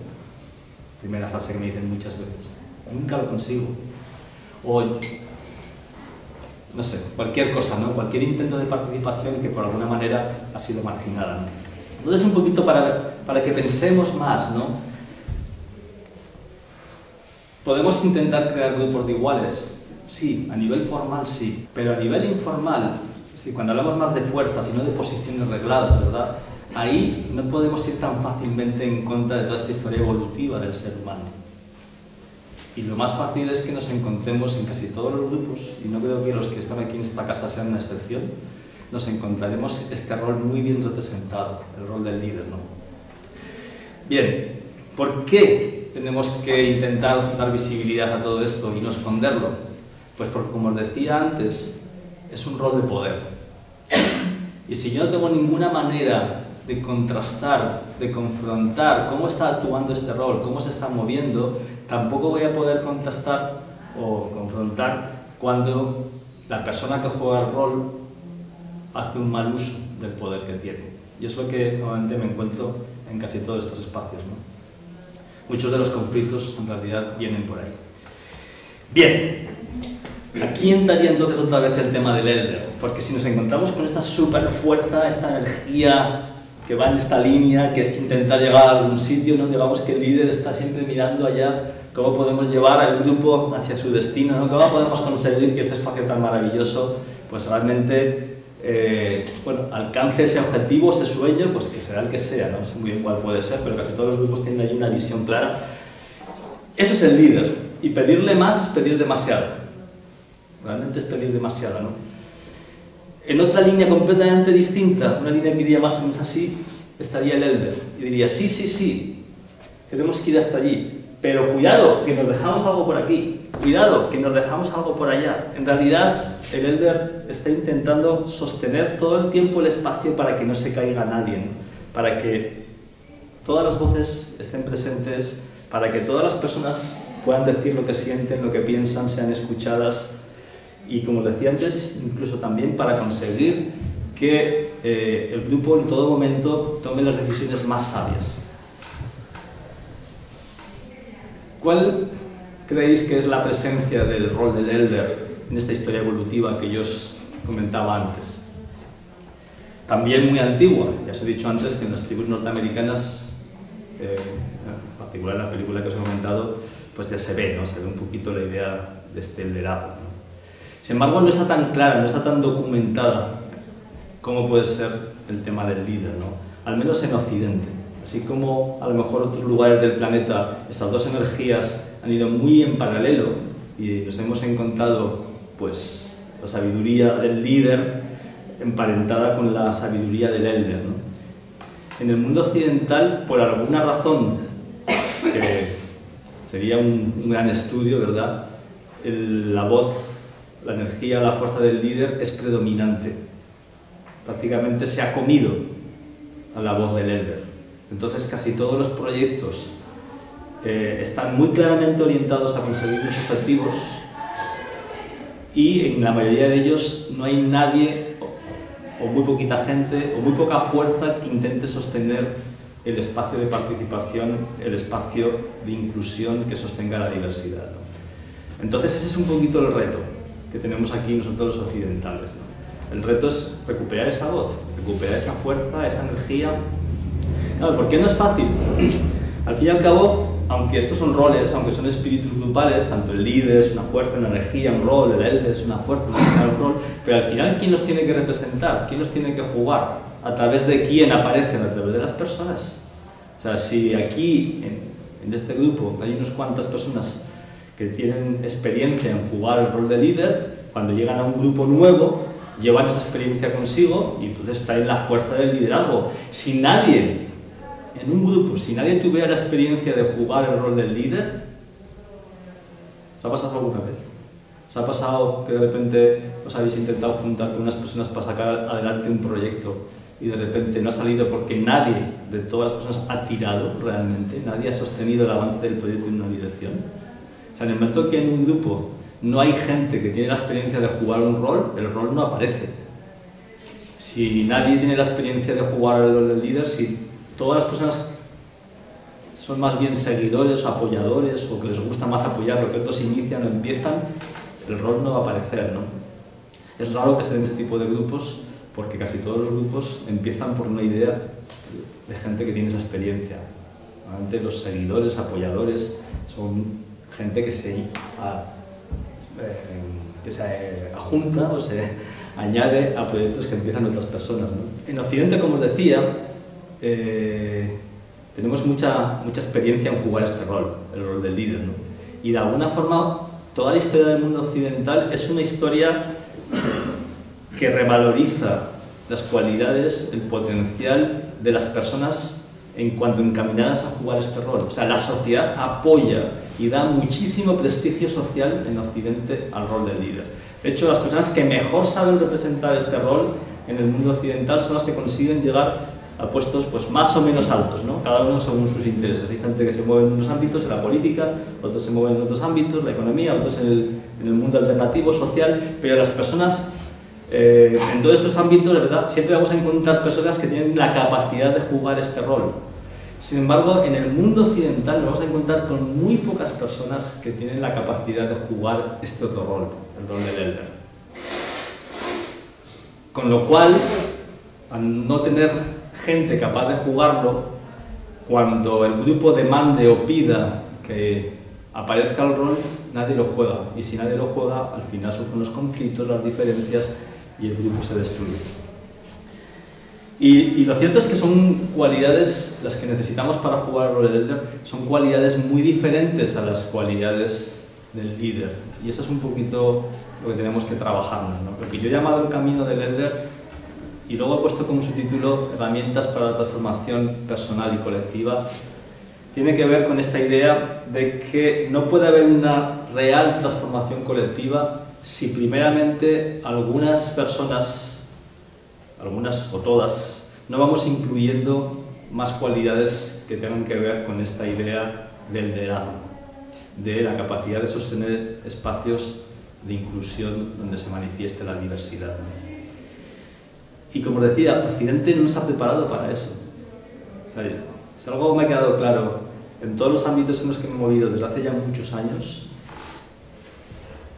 Primera frase que me dicen muchas veces. Nunca lo consigo. O, no sé, cualquier cosa, ¿no? Cualquier intento de participación que por alguna manera ha sido marginada, ¿no? Entonces, un poquito para que pensemos más, ¿no? ¿Podemos intentar crear grupos de iguales? Sí, a nivel formal sí, pero a nivel informal, es decir, cuando hablamos más de fuerzas y no de posiciones regladas, ¿verdad? Ahí no podemos ir tan fácilmente en contra de toda esta historia evolutiva del ser humano. Y lo más fácil es que nos encontremos en casi todos los grupos, y no creo que los que están aquí en esta casa sean una excepción, nos encontraremos este rol muy bien representado, el rol del líder, ¿no? Bien, ¿por qué tenemos que intentar dar visibilidad a todo esto y no esconderlo? Pues porque, como os decía antes, es un rol de poder. Y si yo no tengo ninguna manera de contrastar, de confrontar cómo está actuando este rol, cómo se está moviendo, tampoco voy a poder contrastar o confrontar cuando la persona que juega el rol hace un mal uso del poder que tiene. Y es lo que normalmente me encuentro en casi todos estos espacios, ¿no? Muchos de los conflictos en realidad vienen por ahí. Bien, aquí entraría entonces otra vez el tema del Elder, porque si nos encontramos con esta super fuerza, esta energía que va en esta línea, que es intentar llegar a algún sitio, ¿no? Digamos que el líder está siempre mirando allá cómo podemos llevar al grupo hacia su destino, ¿no? Cómo podemos conseguir que este espacio tan maravilloso pues realmente bueno, alcance ese objetivo, ese sueño, pues que será el que sea, no sé muy bien cuál puede ser, pero casi todos los grupos tienen ahí una visión clara. Eso es el líder, y pedirle más es pedir demasiado, realmente es pedir demasiado, ¿no? En otra línea completamente distinta, una línea que iría más o menos así, estaría el Elder, y diría, sí, sí, sí, tenemos que ir hasta allí, pero cuidado, que nos dejamos algo por aquí, cuidado, que nos dejamos algo por allá. En realidad, el Elder está intentando sostener todo el tiempo el espacio para que no se caiga nadie, ¿no? Para que todas las voces estén presentes, para que todas las personas puedan decir lo que sienten, lo que piensan, sean escuchadas, y como decía antes, incluso también para conseguir que el grupo en todo momento tome las decisiones más sabias. ¿Cuál creéis que es la presencia del rol del Elder en esta historia evolutiva que yo os comentaba antes? También muy antigua, ya os he dicho antes que en las tribus norteamericanas, en particular en la película que os he comentado, pues ya se ve, ¿no? Se ve un poquito la idea de este liderazgo, ¿no? Sin embargo, no está tan clara, no está tan documentada cómo puede ser el tema del líder, ¿no? Al menos en Occidente. Así como a lo mejor en otros lugares del planeta estas dos energías han ido muy en paralelo y nos hemos encontrado pues, la sabiduría del líder emparentada con la sabiduría del Elder, ¿no? En el mundo occidental, por alguna razón, que sería un gran estudio, ¿verdad? La voz, la energía, la fuerza del líder es predominante. Prácticamente se ha comido a la voz del Elder. Entonces casi todos los proyectos están muy claramente orientados a conseguir unos objetivos y en la mayoría de ellos no hay nadie o muy poquita gente o muy poca fuerza que intente sostener el espacio de participación, el espacio de inclusión que sostenga la diversidad, ¿no? Entonces ese es un poquito el reto que tenemos aquí nosotros los occidentales, ¿no? El reto es recuperar esa voz, recuperar esa fuerza, esa energía. Claro, ¿por qué no es fácil? Al fin y al cabo, aunque estos son roles, aunque son espíritus grupales, tanto el líder es una fuerza, una energía, un rol, el Elder es una fuerza, una energía, un rol, pero al final, ¿quién los tiene que representar? ¿Quién los tiene que jugar? ¿A través de quién aparecen? ¿A través de las personas? O sea, si aquí, en este grupo, hay unas cuantas personas que tienen experiencia en jugar el rol de líder, cuando llegan a un grupo nuevo, llevan esa experiencia consigo y entonces traen la fuerza del liderazgo. Si nadie, en un grupo, si nadie tuviera la experiencia de jugar el rol del líder, ¿os ha pasado alguna vez? ¿Os ha pasado que de repente os habéis intentado juntar con unas personas para sacar adelante un proyecto y de repente no ha salido porque nadie de todas las personas ha tirado realmente, nadie ha sostenido el avance del proyecto en una dirección? O sea, en el momento que en un grupo no hay gente que tiene la experiencia de jugar un rol, el rol no aparece. si nadie tiene la experiencia de jugar al rol del líder, si todas las personas son más bien seguidores o apoyadores, o que les gusta más apoyar lo que otros inician o empiezan, el rol no va a aparecer, ¿no? Es raro que se den ese tipo de grupos, porque casi todos los grupos empiezan por una idea de gente que tiene esa experiencia. Normalmente los seguidores, apoyadores, son gente que se ajunta o se añade a proyectos que empiezan otras personas, ¿no? En Occidente, como os decía, tenemos mucha experiencia en jugar este rol, el rol del líder, ¿no? Y de alguna forma, toda la historia del mundo occidental es una historia que revaloriza las cualidades, el potencial de las personas en cuanto encaminadas a jugar este rol. O sea, la sociedad apoya y da muchísimo prestigio social en Occidente al rol del líder. De hecho, las personas que mejor saben representar este rol en el mundo occidental son las que consiguen llegar a puestos pues, más o menos altos, ¿no? Cada uno según sus intereses. Hay gente que se mueve en unos ámbitos, en la política, otros se mueven en otros ámbitos, la economía, otros en el mundo alternativo, social, pero las personas en todos estos ámbitos, de verdad, siempre vamos a encontrar personas que tienen la capacidad de jugar este rol. Sin embargo, en el mundo occidental nos vamos a encontrar con muy pocas personas que tienen la capacidad de jugar este otro rol, el rol del elder. Con lo cual, al no tener gente capaz de jugarlo, cuando el grupo demande o pida que aparezca el rol, nadie lo juega. Y si nadie lo juega, al final surgen los conflictos, las diferencias y el grupo se destruye. Y lo cierto es que son cualidades, las que necesitamos para jugar al rol del elder, son cualidades muy diferentes a las cualidades del líder. Y eso es un poquito lo que tenemos que trabajar, ¿no? Lo que yo he llamado el camino del elder, y luego he puesto como subtítulo herramientas para la transformación personal y colectiva, tiene que ver con esta idea de que no puede haber una real transformación colectiva si primeramente algunas personas, algunas o todas, no vamos incluyendo más cualidades que tengan que ver con esta idea del liderazgo, de la capacidad de sostener espacios de inclusión donde se manifieste la diversidad. Y como decía, Occidente no se ha preparado para eso. O sea, si algo me ha quedado claro en todos los ámbitos en los que me he movido desde hace ya muchos años,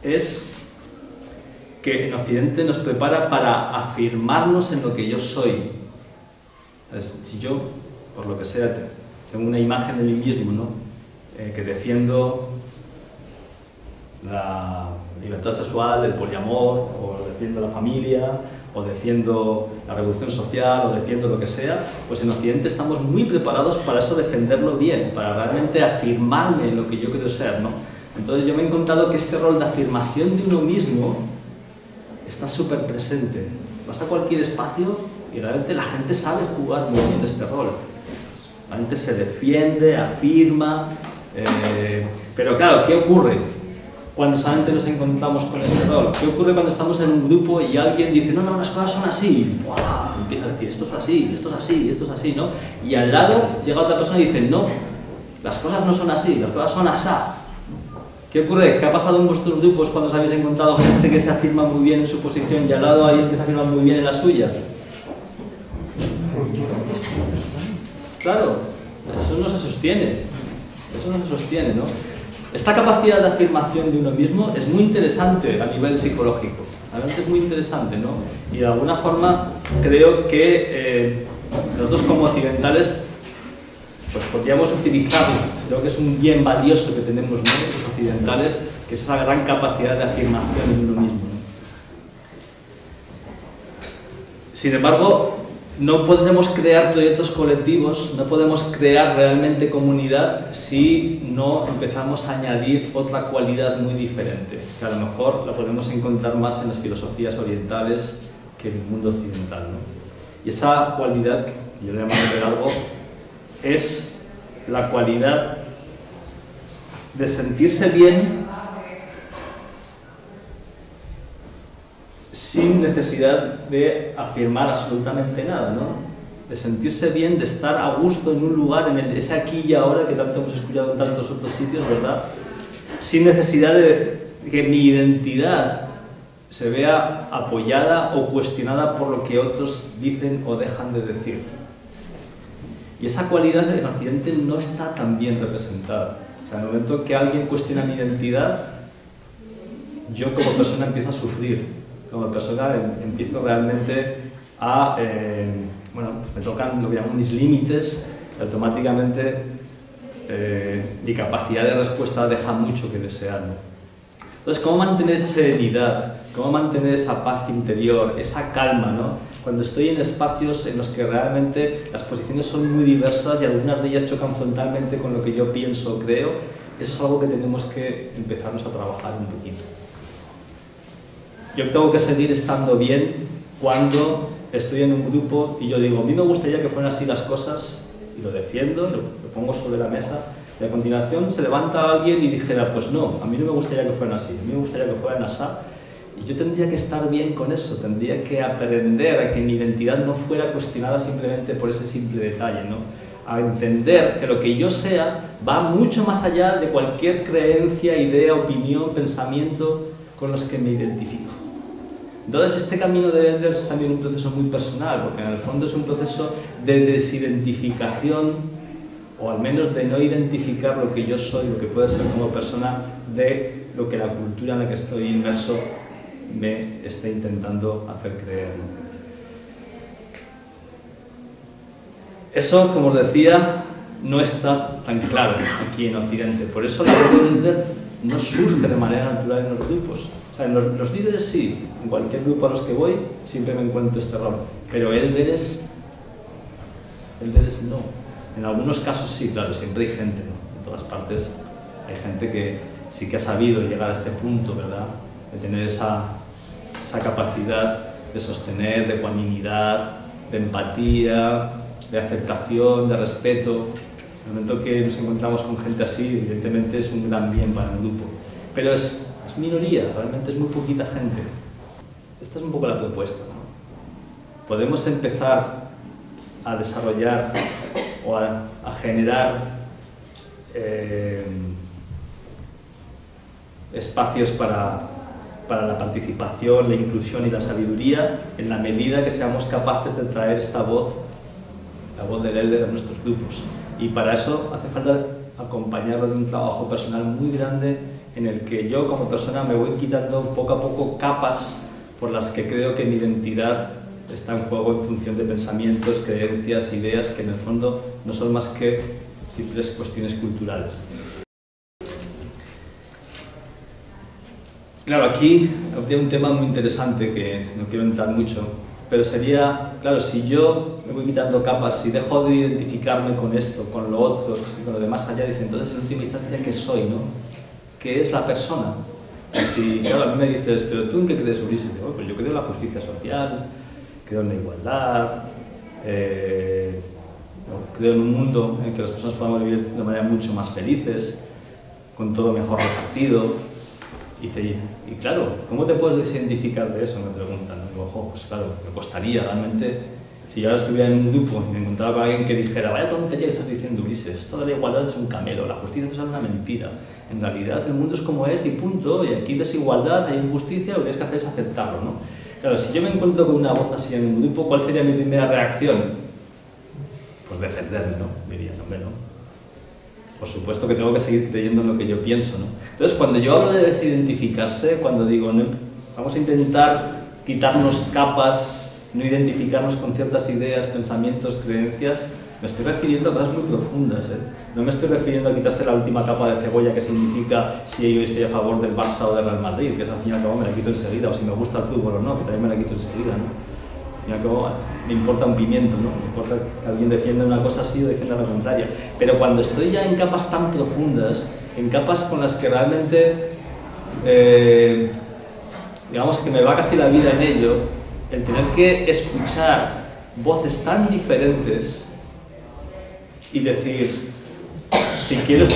es que en Occidente nos prepara para afirmarnos en lo que yo soy. Si yo, por lo que sea, tengo una imagen de mí mismo, ¿no? Que defiendo la libertad sexual, el poliamor, o defiendo la familia, o defiendo la revolución social, o defiendo lo que sea, pues en Occidente estamos muy preparados para eso, defenderlo bien, para realmente afirmarme en lo que yo quiero ser, ¿no? Entonces yo me he encontrado que este rol de afirmación de uno mismo está súper presente. Vas a cualquier espacio y realmente la gente sabe jugar muy bien este rol. La gente se defiende, afirma, pero claro, ¿qué ocurre cuando solamente nos encontramos con este rol? ¿Qué ocurre cuando estamos en un grupo y alguien dice, no, las cosas son así? ¡Buah! Empieza a decir, esto es así, esto es así, esto es así, ¿no? Y al lado llega otra persona y dice, no, las cosas no son así, las cosas son asá. ¿Qué ocurre? ¿Qué ha pasado en vuestros grupos cuando os habéis encontrado gente que se afirma muy bien en su posición y al lado hay alguien que se afirma muy bien en la suya? Claro, eso no se sostiene. Eso no se sostiene, ¿no? Esta capacidad de afirmación de uno mismo es muy interesante a nivel psicológico. Realmente es muy interesante, ¿no? Y de alguna forma creo que nosotros como occidentales pues podríamos utilizarlo. Creo que es un bien valioso que tenemos, ¿no?, los occidentales, que es esa gran capacidad de afirmación de uno mismo, ¿no? Sin embargo, no podemos crear proyectos colectivos, no podemos crear realmente comunidad si no empezamos a añadir otra cualidad muy diferente, que a lo mejor la podemos encontrar más en las filosofías orientales que en el mundo occidental, ¿no? Y esa cualidad, que yo le llamo liderazgo, es la cualidad de sentirse bien sin necesidad de afirmar absolutamente nada, ¿no? De sentirse bien, de estar a gusto en un lugar, en ese aquí y ahora que tanto hemos escuchado en tantos otros sitios, ¿verdad? Sin necesidad de que mi identidad se vea apoyada o cuestionada por lo que otros dicen o dejan de decir. Y esa cualidad en Occidente no está tan bien representada. O sea, en el momento que alguien cuestiona mi identidad, yo como persona empiezo a sufrir, como persona empiezo realmente a... bueno, pues me tocan lo que llaman mis límites, y automáticamente mi capacidad de respuesta deja mucho que desear, ¿no? Entonces, ¿cómo mantener esa serenidad? ¿Cómo mantener esa paz interior, esa calma, ¿no? Cuando estoy en espacios en los que realmente las posiciones son muy diversas y algunas de ellas chocan frontalmente con lo que yo pienso o creo, eso es algo que tenemos que empezarnos a trabajar un poquito. Yo tengo que seguir estando bien cuando estoy en un grupo y yo digo, a mí me gustaría que fueran así las cosas, y lo defiendo, lo pongo sobre la mesa, y a continuación se levanta alguien y dijera, pues no, a mí no me gustaría que fueran así, a mí me gustaría que fueran así, y yo tendría que estar bien con eso, tendría que aprender a que mi identidad no fuera cuestionada simplemente por ese simple detalle, ¿no? A entender que lo que yo sea va mucho más allá de cualquier creencia, idea, opinión, pensamiento con los que me identifico. Entonces, este camino de Elder es también un proceso muy personal, porque en el fondo es un proceso de desidentificación, o al menos de no identificar lo que yo soy, lo que puedo ser como persona, de lo que la cultura en la que estoy inmerso me está intentando hacer creer. Eso, como os decía, no está tan claro aquí en Occidente. Por eso la labor de Elder no surge de manera natural en los grupos. O sea, en los líderes sí, en cualquier grupo a los que voy siempre me encuentro este rol, pero Elderes no. En algunos casos sí, claro, siempre hay gente, ¿no? En todas partes hay gente que sí que ha sabido llegar a este punto, ¿verdad? De tener esa capacidad de sostener, de ecuanimidad, de empatía, de aceptación, de respeto. En el momento que nos encontramos con gente así, evidentemente es un gran bien para el grupo. Pero es minoría, realmente es muy poquita gente. Esta es un poco la propuesta, ¿no? Podemos empezar a desarrollar o a generar espacios para la participación, la inclusión y la sabiduría en la medida que seamos capaces de traer esta voz, la voz del Elder, a nuestros grupos. Y para eso hace falta acompañarlo de un trabajo personal muy grande en el que yo como persona me voy quitando poco a poco capas por las que creo que mi identidad está en juego en función de pensamientos, creencias, ideas que en el fondo no son más que simples cuestiones culturales. Claro, aquí habría un tema muy interesante que no quiero entrar mucho, pero sería, claro, si yo me voy quitando capas, si dejo de identificarme con esto, con lo otro y con lo demás allá, dice, entonces en última instancia, ¿qué soy, no? ¿Qué es la persona? Si, claro, a mí me dices, ¿pero tú en qué crees, Ulises? Digo, pues yo creo en la justicia social, creo en la igualdad, creo en un mundo en el que las personas podamos vivir de manera mucho más felices, con todo mejor repartido. Y claro, ¿cómo te puedes desidentificar de eso? Me preguntan. Digo, ojo, pues claro, me costaría realmente. Si yo ahora estuviera en un grupo y me encontraba con alguien que dijera, vaya tontería que estás diciendo, Ulises, esto de la igualdad es un camelo, la justicia es una mentira. En realidad el mundo es como es y punto, y aquí hay desigualdad, hay injusticia, lo que tienes que hacer es aceptarlo, ¿no? Claro, si yo me encuentro con una voz así en un grupo, ¿cuál sería mi primera reacción? Pues defenderme, ¿no? Diría, hombre, ¿no? Por supuesto que tengo que seguir creyendo en lo que yo pienso, ¿no? Entonces, cuando yo hablo de desidentificarse, cuando digo, no, vamos a intentar quitarnos capas, no identificarnos con ciertas ideas, pensamientos, creencias, me estoy refiriendo a cosas muy profundas, ¿eh? No me estoy refiriendo a quitarse la última capa de cebolla que significa si yo estoy a favor del Barça o del Real Madrid, que es al fin y al cabo me la quito enseguida, o si me gusta el fútbol o no, que también me la quito enseguida, ¿no? Al fin y al cabo me importa un pimiento, ¿no? Me importa que alguien defienda una cosa así o defienda la contraria. Pero cuando estoy ya en capas tan profundas, en capas con las que realmente, digamos que me va casi la vida en ello, el tener que escuchar voces tan diferentes y decir, si quiero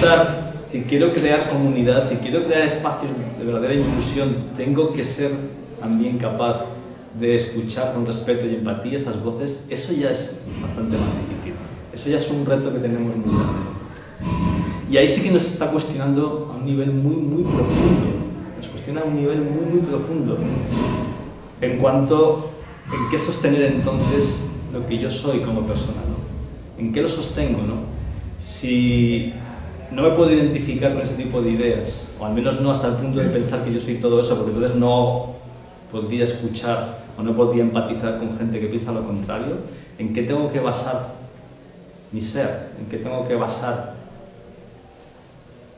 crear comunidad, si quiero crear espacios de verdadera inclusión, tengo que ser también capaz de escuchar con respeto y empatía esas voces. Eso ya es bastante más difícil. Eso ya es un reto que tenemos muy grande. Y ahí sí que nos está cuestionando a un nivel muy, muy profundo. Nos cuestiona a un nivel muy, muy profundo en cuanto en qué sostener entonces lo que yo soy como persona, ¿no? ¿En qué lo sostengo, no? Si no me puedo identificar con ese tipo de ideas, o al menos no hasta el punto de pensar que yo soy todo eso, porque entonces no podría escuchar o no podría empatizar con gente que piensa lo contrario, ¿en qué tengo que basar mi ser? ¿En qué tengo que basar?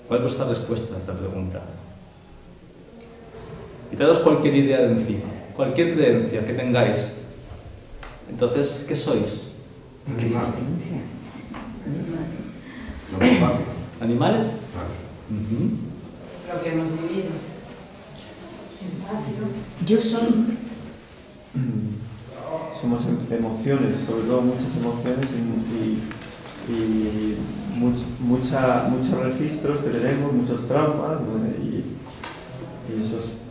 ¿Cuál es vuestra respuesta a esta pregunta? Quitaros cualquier idea de encima, cualquier creencia que tengáis. Entonces, ¿qué sois? ¿Animales? Lo que hemos vivido. Yo soy. Somos emociones, sobre todo muchas emociones y muchos registros que tenemos, muchos traumas, ¿no?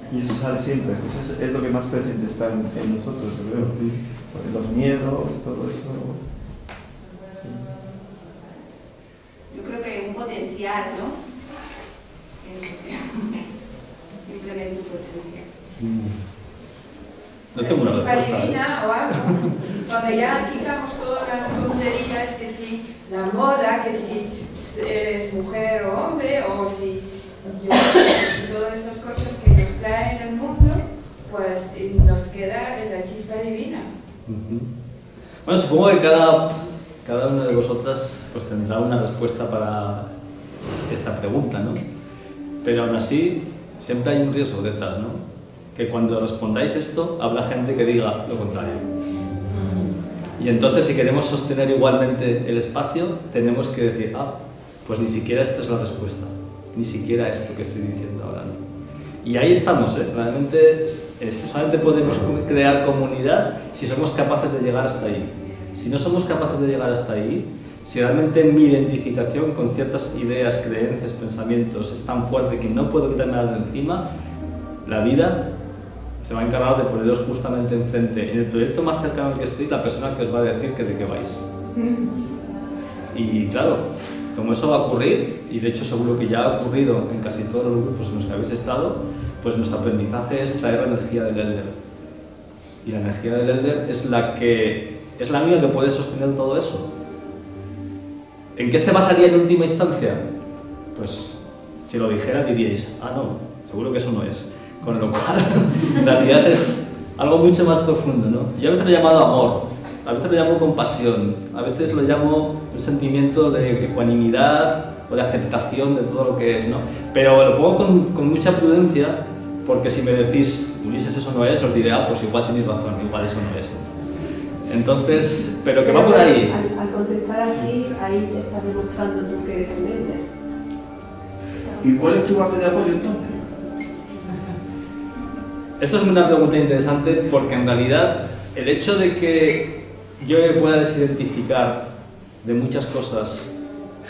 y eso sale siempre. Eso es lo que más presente está en nosotros, yo creo. Los miedos, todo eso. Yo creo que hay un potencial, ¿no? Simplemente un potencial. No tengo una respuesta. Divina o algo. Cuando ya quitamos todas las tonterías, que si la moda, que si eres mujer o hombre, o si todas esas cosas que nos traen el mundo, pues nos queda la chispa divina. Bueno, supongo que cada una de vosotras pues, tendrá una respuesta para esta pregunta, ¿no? Pero aún así, siempre hay un riesgo detrás, ¿no? Que cuando respondáis esto, habrá gente que diga lo contrario. Y entonces, si queremos sostener igualmente el espacio, tenemos que decir, pues ni siquiera esto es la respuesta, ni siquiera esto que estoy diciendo ahora, ¿no? Y ahí estamos, ¿eh? Realmente solamente podemos crear comunidad si somos capaces de llegar hasta ahí. Si no somos capaces de llegar hasta ahí, si realmente mi identificación con ciertas ideas, creencias, pensamientos es tan fuerte que no puedo quitarme nada de encima, la vida se va a encargar de poneros justamente enfrente, en el proyecto más cercano al que estéis, la persona que os va a decir que de qué vais. Y claro, como eso va a ocurrir, y de hecho seguro que ya ha ocurrido en casi todos los grupos en los que habéis estado, pues nuestro aprendizaje es traer la energía del Elder. Y la energía del Elder es la única que puede sostener todo eso. ¿En qué se basaría en última instancia? Pues si lo dijera diríais, no, seguro que eso no es. Con lo cual, en realidad es algo mucho más profundo, ¿no? Yo a veces lo he llamado amor, a veces lo llamo compasión, a veces lo llamo un sentimiento de ecuanimidad o de aceptación de todo lo que es, ¿no? Pero lo pongo con mucha prudencia, porque si me decís, Ulises, eso no es, os diré, pues igual tenéis razón, igual eso no es. Entonces, pero que va por ahí. Al contestar así, ahí te estás demostrando tú que eres un Elder. ¿Y cuál es tu base de apoyo entonces? Esto es una pregunta interesante porque en realidad el hecho de que yo me pueda desidentificar de muchas cosas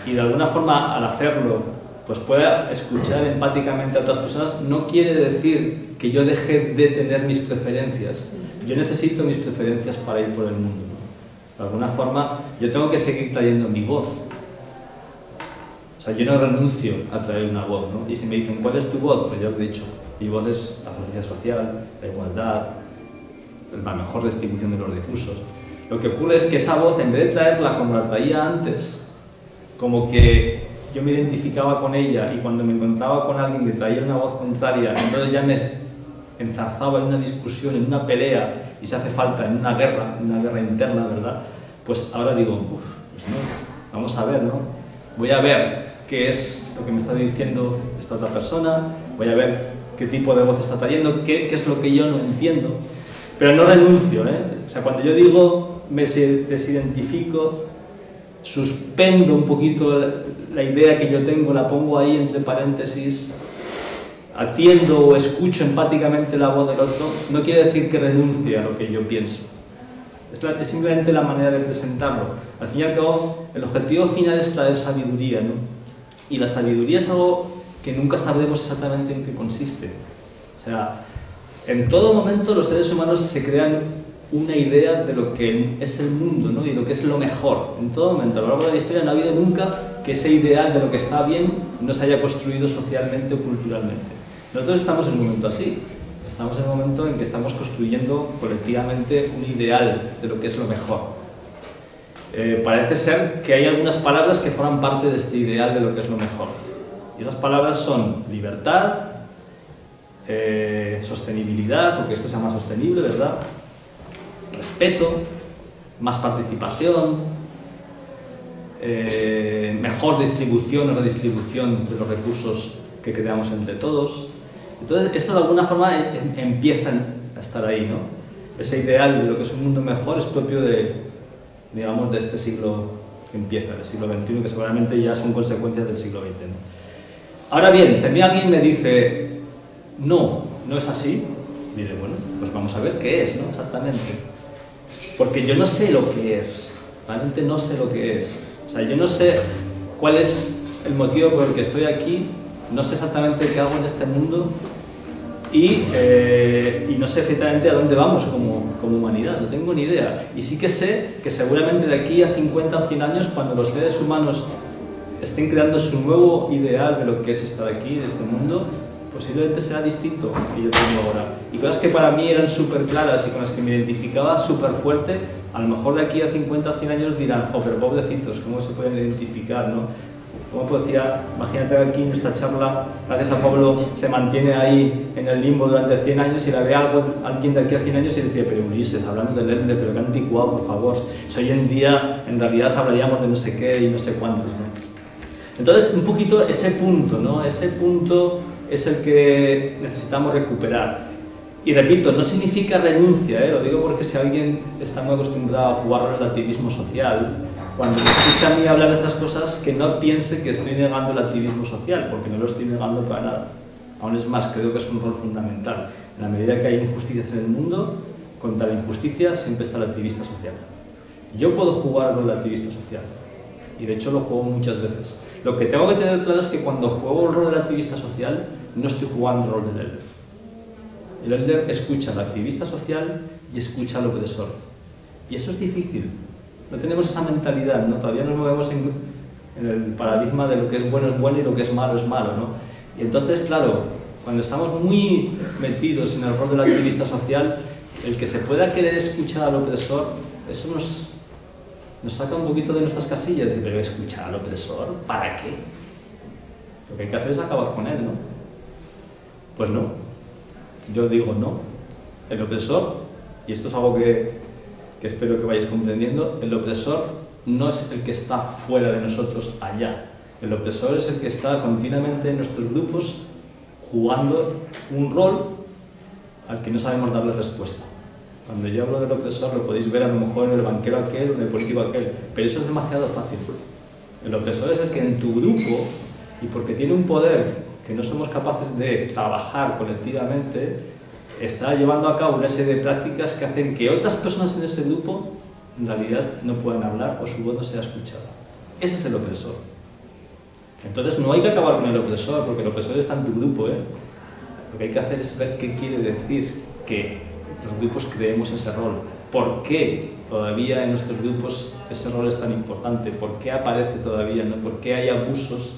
y de alguna forma al hacerlo pues pueda escuchar empáticamente a otras personas no quiere decir que yo deje de tener mis preferencias. Yo necesito mis preferencias para ir por el mundo, ¿no? De alguna forma yo tengo que seguir trayendo mi voz. O sea, yo no renuncio a traer una voz, ¿no? Y si me dicen, ¿cuál es tu voz? Pues ya os he dicho, mi voz es la justicia social, la igualdad, la mejor distribución de los recursos. Lo que ocurre es que esa voz, en vez de traerla como la traía antes, como que yo me identificaba con ella y cuando me encontraba con alguien que traía una voz contraria, entonces ya me enzarzaba en una discusión, en una pelea, y se hace falta en una guerra interna, ¿verdad? Pues ahora digo, pues no, vamos a ver, ¿no? Voy a ver qué es lo que me está diciendo esta otra persona, voy a ver qué tipo de voz está trayendo, qué es lo que yo no entiendo, pero no renuncio, ¿eh? O sea, cuando yo digo me desidentifico, suspendo un poquito la idea que yo tengo, la pongo ahí entre paréntesis, atiendo o escucho empáticamente la voz del otro, no quiere decir que renuncie a lo que yo pienso. Es simplemente la manera de presentarlo. Al fin y al cabo, el objetivo final es traer sabiduría, ¿no? Y la sabiduría es algo que nunca sabremos exactamente en qué consiste. O sea, en todo momento los seres humanos se crean una idea de lo que es el mundo, ¿no? Y lo que es lo mejor. En todo momento, a lo largo de la historia no ha habido nunca que ese ideal de lo que está bien no se haya construido socialmente o culturalmente. Nosotros estamos en un momento así. Estamos en un momento en que estamos construyendo colectivamente un ideal de lo que es lo mejor. Parece ser que hay algunas palabras que forman parte de este ideal de lo que es lo mejor. Y esas palabras son libertad, sostenibilidad, o que esto sea más sostenible, ¿verdad? Respeto, más participación, mejor distribución o redistribución de los recursos que creamos entre todos. Entonces, esto de alguna forma empiezan a estar ahí, ¿no? Ese ideal de lo que es un mundo mejor es propio de, digamos, de este siglo que empieza, del siglo XXI, que seguramente ya son consecuencias del siglo XX, ¿no? Ahora bien, si a mí alguien me dice, no, no es así, diré, bueno, pues vamos a ver qué es, ¿no? Exactamente. Porque yo no sé lo que es, realmente no sé lo que es. O sea, yo no sé cuál es el motivo por el que estoy aquí, no sé exactamente qué hago en este mundo y no sé exactamente a dónde vamos como humanidad, no tengo ni idea. Y sí que sé que seguramente de aquí a 50 o 100 años, cuando los seres humanos estén creando su nuevo ideal de lo que es estar aquí, en este mundo, posiblemente será distinto al que yo tengo ahora. Y cosas que para mí eran súper claras y con las que me identificaba súper fuerte, a lo mejor de aquí a 50 o 100 años dirán, jo, pero pobrecitos, ¿cómo se pueden identificar, no? Como decía, imagínate que aquí nuestra charla, gracias a Pablo, se mantiene ahí en el limbo durante 100 años y la ve alguien de aquí a 100 años y dice, pero Ulises, hablando del Ender, pero qué anticuado, por favor. Si hoy en día, en realidad, hablaríamos de no sé qué y no sé cuántos, ¿no? Entonces, un poquito ese punto, ¿no? Ese punto es el que necesitamos recuperar. Y repito, no significa renuncia, lo digo porque si alguien está muy acostumbrado a jugar al relativismo social, cuando me escucha a mí hablar de estas cosas, que no piense que estoy negando el activismo social, porque no lo estoy negando para nada. Aún es más, creo que es un rol fundamental. En la medida que hay injusticias en el mundo, contra la injusticia siempre está el activista social. Yo puedo jugar al rol de activista social, y de hecho lo juego muchas veces. Lo que tengo que tener claro es que cuando juego el rol del activista social, no estoy jugando el rol del elder. El elder escucha al activista social y escucha al opresor. Y eso es difícil. No tenemos esa mentalidad, ¿no? Todavía nos movemos en el paradigma de lo que es bueno y lo que es malo, ¿no? Y entonces, claro, cuando estamos muy metidos en el rol del activista social, el que se pueda querer escuchar al opresor, eso nos saca un poquito de nuestras casillas. De, pero escuchar al opresor, ¿para qué? Lo que hay que hacer es acabar con él, ¿no? Pues no. Yo digo no. El opresor, y esto es algo que espero que vayáis comprendiendo, el opresor no es el que está fuera de nosotros allá. El opresor es el que está continuamente en nuestros grupos jugando un rol al que no sabemos darle respuesta. Cuando yo hablo del opresor lo podéis ver a lo mejor en el banquero aquel o en el político aquel, pero eso es demasiado fácil. El opresor es el que en tu grupo, y porque tiene un poder que no somos capaces de trabajar colectivamente, está llevando a cabo una serie de prácticas que hacen que otras personas en ese grupo en realidad no puedan hablar o su voz no sea escuchada. Ese es el opresor. Entonces no hay que acabar con el opresor, porque el opresor está en tu grupo, Lo que hay que hacer es ver qué quiere decir que los grupos creemos ese rol. ¿Por qué todavía en nuestros grupos ese rol es tan importante? ¿Por qué aparece todavía, ¿no? ¿Por qué hay abusos?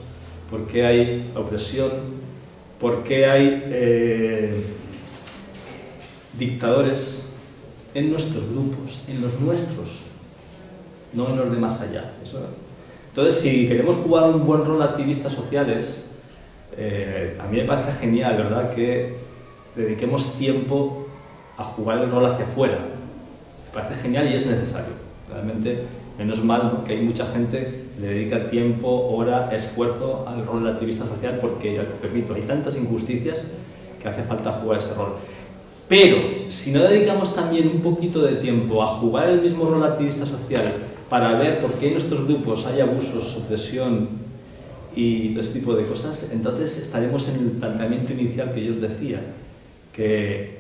¿Por qué hay opresión? ¿Por qué hay dictadores en nuestros grupos, en los nuestros, no en los de más allá? Entonces, si queremos jugar un buen rol de activistas sociales, a mí me parece genial, ¿verdad?, que dediquemos tiempo a jugar el rol hacia afuera. Me parece genial y es necesario. Realmente, menos mal, ¿no?, que hay mucha gente que le dedica tiempo, hora, esfuerzo al rol de activista social porque, repito, hay tantas injusticias que hace falta jugar ese rol. Pero, si no dedicamos también un poquito de tiempo a jugar el mismo rol de activista social para ver por qué en nuestros grupos hay abusos, opresión y todo ese tipo de cosas, entonces estaremos en el planteamiento inicial que yo os decía, que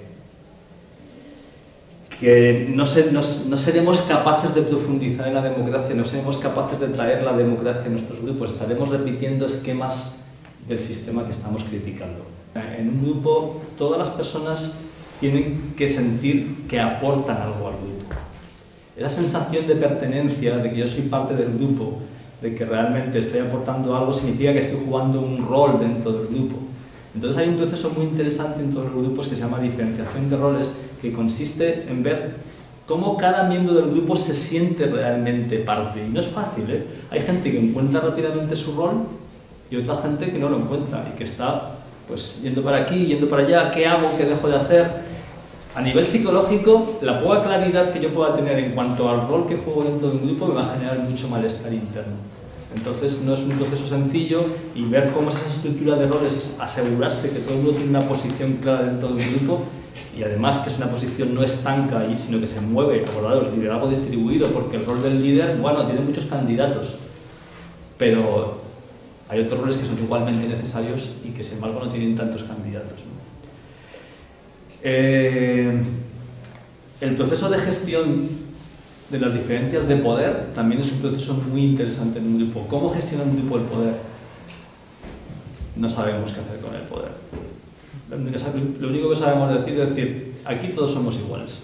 no seremos capaces de profundizar en la democracia, no seremos capaces de traer la democracia a nuestros grupos, estaremos repitiendo esquemas del sistema que estamos criticando. En un grupo, todas las personas tienen que sentir que aportan algo al grupo. Esa sensación de pertenencia, de que yo soy parte del grupo, de que realmente estoy aportando algo, significa que estoy jugando un rol dentro del grupo. Entonces hay un proceso muy interesante en todos los grupos que se llama diferenciación de roles, que consiste en ver cómo cada miembro del grupo se siente realmente parte. Y no es fácil, ¿eh? Hay gente que encuentra rápidamente su rol y otra gente que no lo encuentra y que está pues yendo para aquí, yendo para allá, ¿qué hago? ¿Qué dejo de hacer? A nivel psicológico, la poca claridad que yo pueda tener en cuanto al rol que juego dentro de un grupo me va a generar mucho malestar interno. Entonces no es un proceso sencillo, y ver cómo es esa estructura de roles es asegurarse que todo el mundo tiene una posición clara dentro de un grupo, y además que es una posición no estanca, sino que se mueve. Acordaros, liderazgo distribuido, porque el rol del líder, bueno, tiene muchos candidatos, pero hay otros roles que son igualmente necesarios y que sin embargo no tienen tantos candidatos, ¿no? El proceso de gestión de las diferencias de poder también es un proceso muy interesante en un grupo. ¿Cómo gestiona un grupo el poder? No sabemos qué hacer con el poder. Lo único que sabemos decir es decir, aquí todos somos iguales.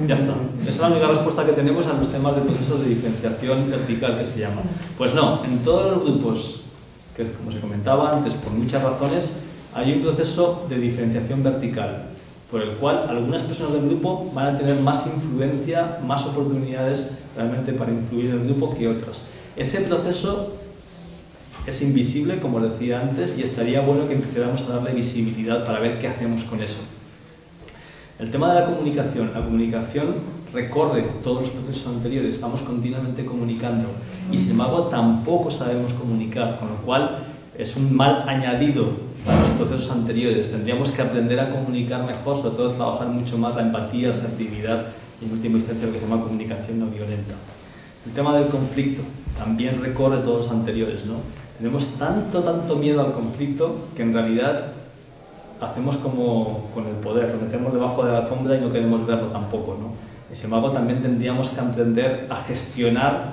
Ya está. Esa es la única respuesta que tenemos a los temas de procesos de diferenciación vertical que se llama. Pues no, en todos los grupos, que como se comentaba antes, por muchas razones, hay un proceso de diferenciación vertical, por el cual algunas personas del grupo van a tener más influencia, más oportunidades realmente para influir en el grupo que otras. Ese proceso es invisible, como os decía antes, y estaría bueno que empezáramos a darle visibilidad para ver qué hacemos con eso. El tema de la comunicación recorre todos los procesos anteriores, estamos continuamente comunicando, y sin embargo tampoco sabemos comunicar, con lo cual es un mal añadido a los procesos anteriores. Tendríamos que aprender a comunicar mejor, sobre todo trabajar mucho más la empatía, la asertividad y en última instancia lo que se llama comunicación no violenta. El tema del conflicto también recorre todos los anteriores, ¿no? Tenemos tanto miedo al conflicto que en realidad hacemos como con el poder, lo metemos debajo de la alfombra y no queremos verlo tampoco, ¿no? Y sin embargo también tendríamos que aprender a gestionar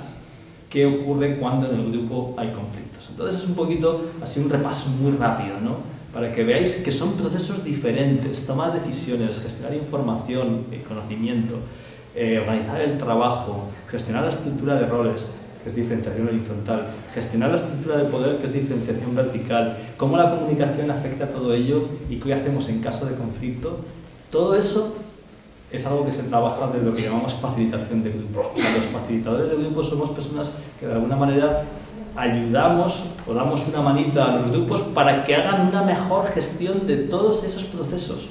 qué ocurre cuando en el grupo hay conflictos. Entonces es un poquito así un repaso muy rápido, ¿no? Para que veáis que son procesos diferentes: tomar decisiones, gestionar información, conocimiento, organizar el trabajo, gestionar la estructura de roles, que es diferenciación horizontal, gestionar la estructura de poder, que es diferenciación vertical, cómo la comunicación afecta a todo ello y qué hacemos en caso de conflicto. Todo eso es algo que se trabaja de lo que llamamos facilitación de grupo. O sea, los facilitadores de grupo somos personas que de alguna manera ayudamos o damos una manita a los grupos para que hagan una mejor gestión de todos esos procesos.